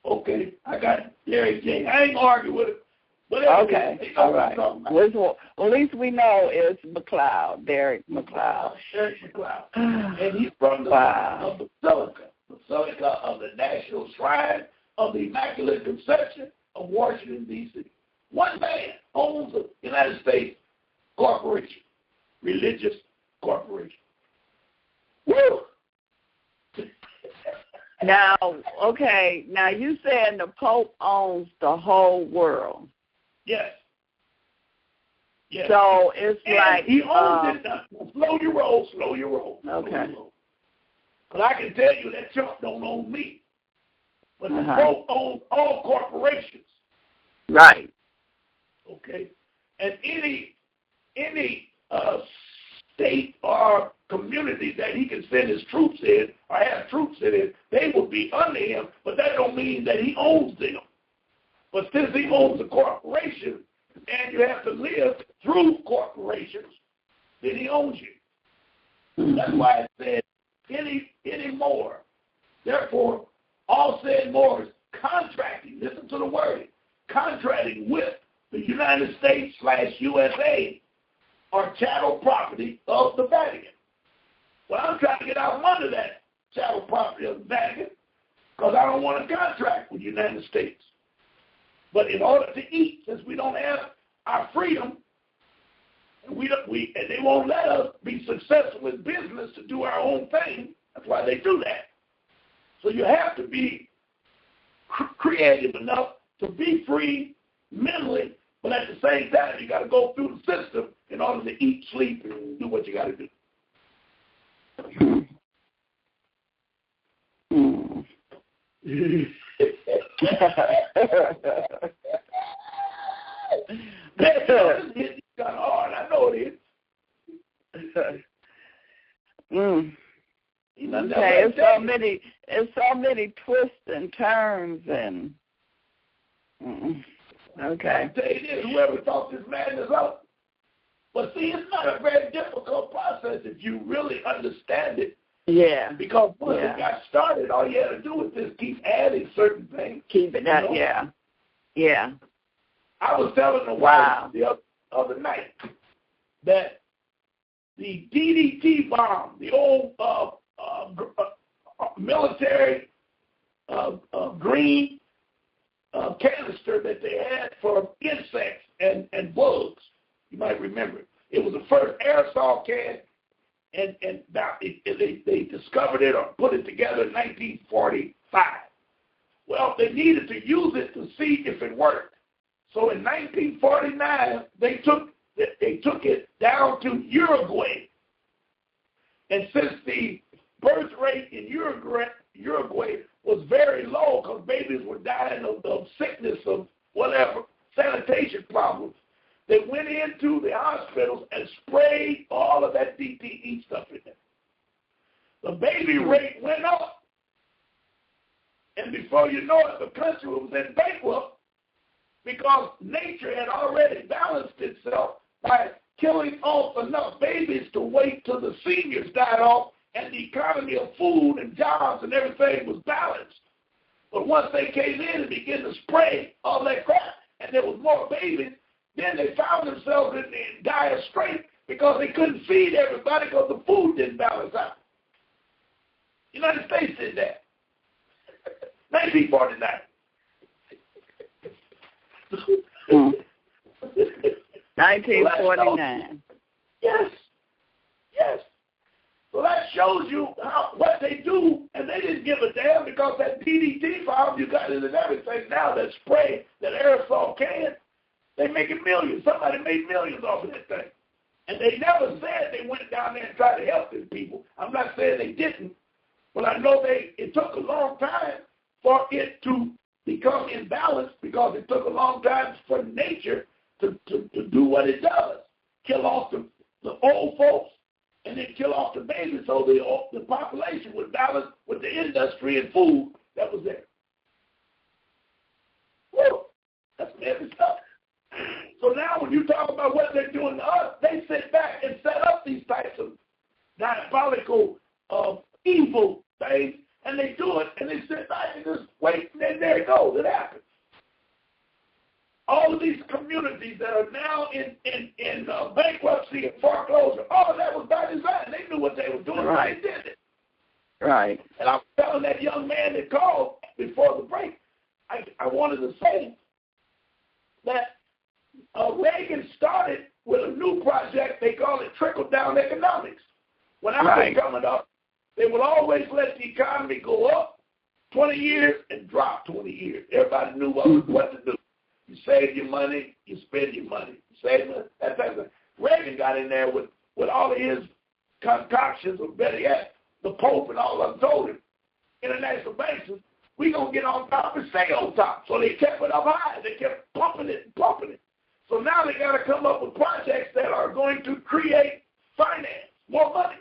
Okay, I got Derek J. I ain't gonna argue with it. Whatever. Okay, all right. Well, at least we know it's McLeod, Derek McLeod. Derek McLeod. And he's from the Basilica. Basilica of the National Shrine of the Immaculate Conception of Washington, D.C. One man owns the United States corporation, religious corporation. Woo! Now, okay, now you said the Pope owns the whole world. Yes. Yes. So it's and like he owns it. Slow your roll. Okay. But I can tell you that Trump don't own me. But the Pope owns all corporations. Right. Okay. And any state or community that he can send his troops in or have troops in it, they will be under him, but that don't mean that he owns them. But since he owns a corporation and you have to live through corporations, then he owns you. That's why it said any more. Therefore, all said more is contracting. Listen to the word. Contracting with the United States /USA or chattel property of the Vatican. Well, I'm trying to get out from under that chattel property of the Vatican because I don't want to contract with the United States. But in order to eat, since we don't have our freedom, and they won't let us be successful in business to do our own thing, that's why they do that. So you have to be creative enough to be free mentally, but at the same time, you got to go through the system in order to eat, sleep, and do what you got to do. It's kind of hard. I know it is. Okay, it's so many twists and turns and. Okay. I tell you this, whoever thought this madness up. But see, it's not a very difficult process if you really understand it. Yeah. Because once it got started, all you had to do was just keep adding certain things. Keep it up, yeah. I was telling the wife the other night that the DDT bomb, the old military green canister that they had for insects and bugs, you might remember. It was the first aerosol can, and they discovered it or put it together in 1945. Well, they needed to use it to see if it worked. So in 1949, they took it down to Uruguay. And since the birth rate in Uruguay was very low because babies were dying of sickness, of whatever, sanitation problems, they went into the hospitals and sprayed all of that DTE stuff in there. The baby rate went up. And before you know it, the country was in bankrupt because nature had already balanced itself by killing off enough babies to wait till the seniors died off and the economy of food and jobs and everything was balanced. But once they came in and began to spray all that crap and there was more babies, then they found themselves in dire straits because they couldn't feed everybody because the food didn't balance out. The United States did that. 1949. 1949. Yes. So that shows you what they do, and they didn't give a damn because that DDT bomb, you got it in everything now, that spray, that aerosol can, they making millions. Somebody made millions off of that thing. And they never said they went down there and tried to help these people. I'm not saying they didn't, but I know it took a long time for it to become imbalanced because it took a long time for nature to do what it does. Kill off the old folks and then kill off the babies so the population would balance with the industry and food that was there. Whoa, that's heavy stuff. So now when you talk about what they're doing to us, they sit back and set up these types of diabolical, evil things, and they do it, and they sit back and just wait, and then there it goes. It happens. All of these communities that are now in bankruptcy and foreclosure, all of that was by design. They knew what they were doing, right. They did it. Right. And I was telling that young man that called before the break, I wanted to say that Reagan started with a new project. They call it trickle-down economics. When I was coming up, they would always let the economy go up 20 years and drop 20 years. Everybody knew what to do. You save your money, you spend your money. You save it, that type of thing. Reagan got in there with all of his concoctions, or better yet, the Pope and all of them told him, international banks, we're going to get on top and stay on top. So they kept it up high. They kept pumping it and pumping it. So now they got to come up with projects that are going to create finance, more money.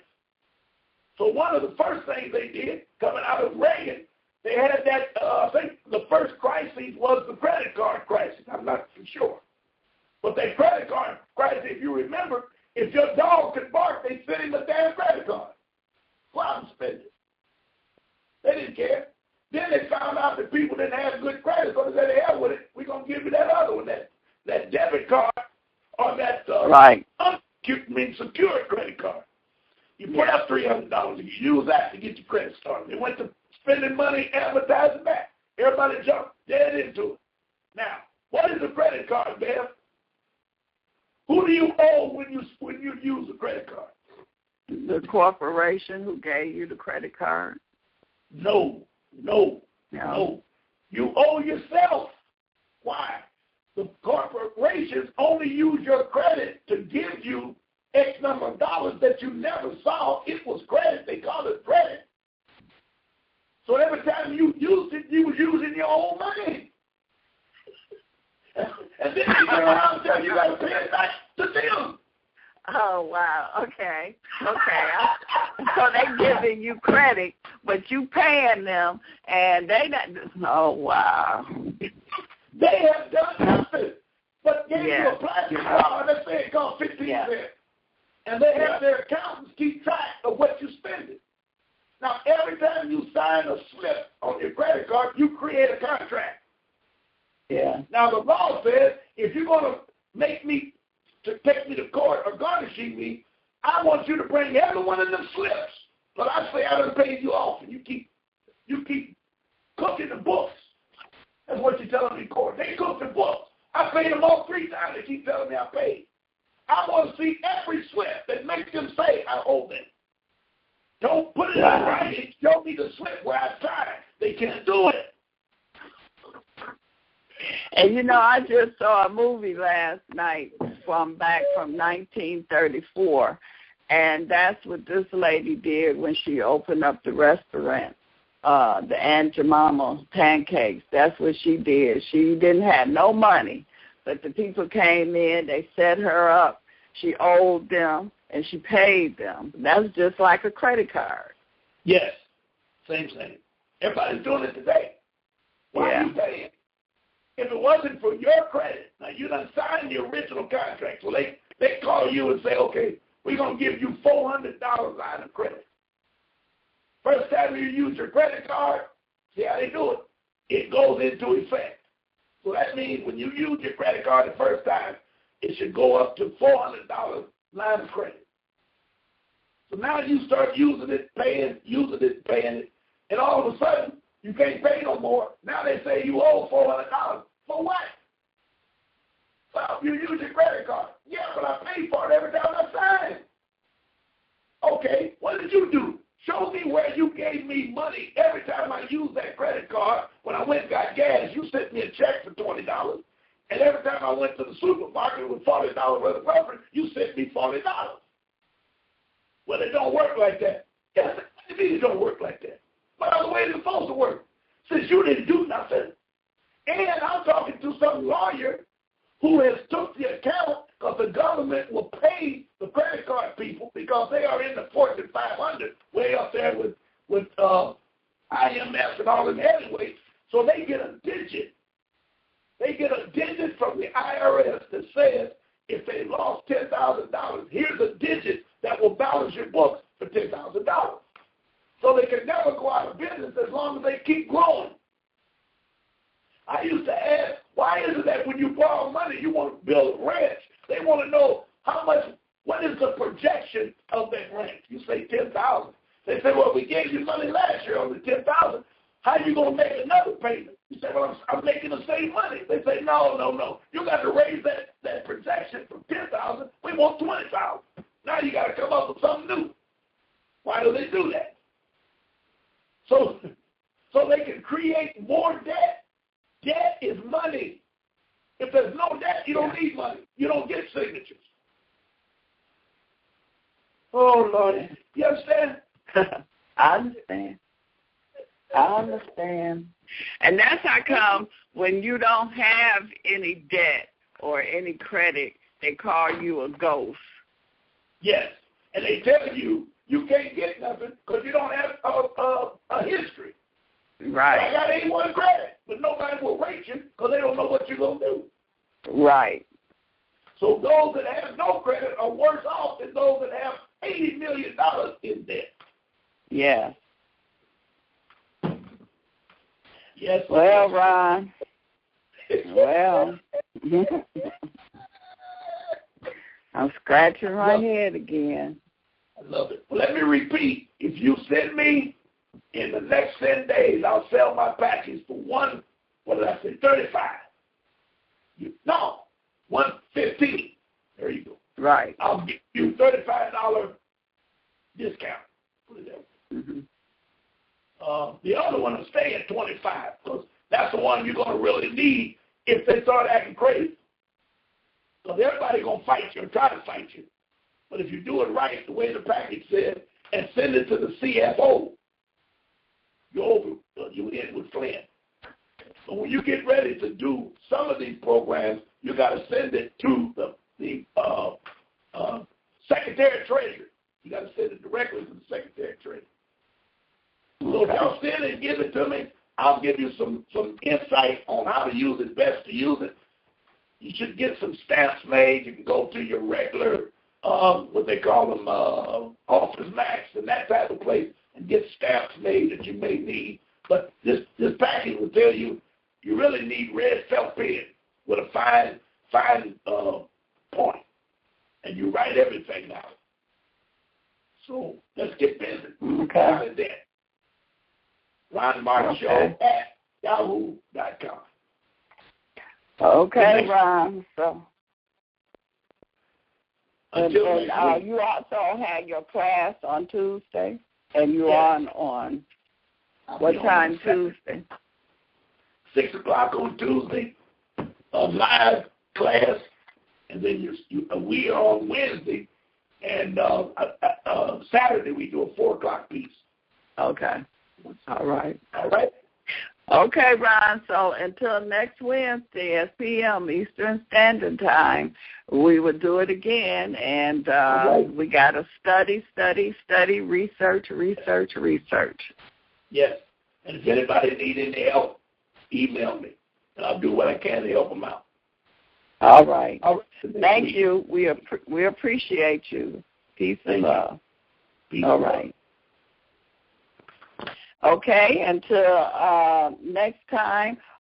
So one of the first things they did, coming out of Reagan, they had that, I think the first crisis was the credit card crisis. I'm not for sure. But that credit card crisis, if you remember, if your dog could bark, they sent him a damn credit card. Well, I'm spending. They didn't care. Then they found out that people didn't have good credit, so they said, the hell with it. We're going to give you that other one, that debit card or that secured credit card. You put up $300 and you use that to get your credit started. They went to spending money, advertising back. Everybody jumped dead into it. Now, what is a credit card, Bev? Who do you owe when you use a credit card? The corporation who gave you the credit card? No. You owe yourself. Why? The corporations only use your credit to give you X number of dollars that you never saw. It was credit. They call it credit. So every time you used it, you was using your own money. And then you turn around and tell you got to pay it back to them. Oh, wow. Okay. So they giving you credit, but you paying them, and they not. Oh, wow. They have done nothing but gave you a plastic card. Let's say it costs 15 cents. And they have their accountants keep track of what you spend it. Now, every time you sign a slip on your credit card, you create a contract. Yeah. Now, the law says if you're going to take me to court or garnishing me, I want you to bring every one of them slips. But I say I done paid you off, and you keep cooking the books. That's what you're telling me in court. They cook the books. I paid them all 3 times. They keep telling me I paid. I want to see every slip that makes them say I owe them. Don't put it in writing. Show me the slip where I signed. They can't do it. And I just saw a movie last night back from 1934, and that's what this lady did when she opened up the restaurant, the Aunt Jemima Pancakes. That's what she did. She didn't have no money, but the people came in, they set her up, she owed them, and she paid them. That's just like a credit card. Yes, same thing. Everybody's doing it today. Why are you paying? If it wasn't for your credit, now you done signed the original contract, so they call you and say, okay, we're going to give you $400 line of credit. First time you use your credit card, see how they do it? It goes into effect. So that means when you use your credit card the first time, it should go up to $400 line of credit. So now you start using it, paying it, and all of a sudden, you can't pay no more. Now they say you owe $400. For what? Well, you use your credit card. Yeah, but I pay for it every time I sign. Okay, what did you do? Show me where you gave me money every time I used that credit card. When I went and got gas, you sent me a check for $20. And every time I went to the supermarket with $40 worth of groceries, you sent me $40. Well, it don't work like that. Yes, it means it don't work like that. What other way is it supposed to work? Since you didn't do nothing. And I'm talking to some lawyer who has took the account because the government will pay the credit card people because they are in the Fortune 500, way up there with IMF and all them heavyweights. So they get a digit. They get a digit from the IRS that says if they lost $10,000, here's a digit that will balance your books for $10,000. So they can never go out of business as long as they keep growing. I used to ask, why is it that when you borrow money, you want to build a ranch? They want to know what is the projection of that ranch? You say $10,000. They say, well, we gave you money last year on the $10,000. How are you going to make another payment? You say, well, I'm making the same money. They say, no. You got to raise that projection from $10,000. We want $20,000. Now you got to come up with something new. Why do they do that? So they can create more debt. Debt is money. If there's no debt, you don't need money. You don't get signatures. Oh, Lord. You understand? I understand. And that's how come when you don't have any debt or any credit, they call you a ghost. Yes. And they tell you you can't get nothing because you don't have a history. Right. I got A1 credit, but nobody will rate you because they don't know what you're going to do. Right. So those that have no credit are worse off than those that have $80 million in debt. Yeah. Yes. Well, Ron. Well. I'm scratching my head again. I love it. Well, let me repeat. If you send me in the next 10 days, I'll sell my package for $35. No, $115. There you go. Right. I'll give you $35 discount. Put it there. Mm-hmm. The other one will stay at $25 because that's the one you're going to really need if they start acting crazy. Because everybody's going to fight you or try to fight you. But if you do it right, the way the package said, and send it to the CFO, you end with Flint. So when you get ready to do some of these programs, you got to send it to the Secretary of Treasury. You got to send it directly to the Secretary of Treasury. So if y'all send it and give it to me, I'll give you some insight on how to use it, best to use it. You should get some stamps made. You can go to your regular, what they call them, Office Max and that type of place and get stamps made that you may need. But this package will tell you you really need red felt pen with a fine point. And you write everything out. So let's get busy. Okay. Ron Martin Show at yahoo.com. Okay, Ron. So, and you also had your class on Tuesday, and you're on what time Tuesday? 6 o'clock on Tuesday, a live class, and then we are on Wednesday, and Saturday we do a 4 o'clock piece. Okay. All right. All right. Okay, Ron. So until next Wednesday at p.m. Eastern Standard Time, we will do it again, and we got to study, research. Yes. And if anybody needs any help, email me, and I'll do what I can to help them out. All right. Thank you. We appreciate you. Peace and love. All right. Okay, until next time,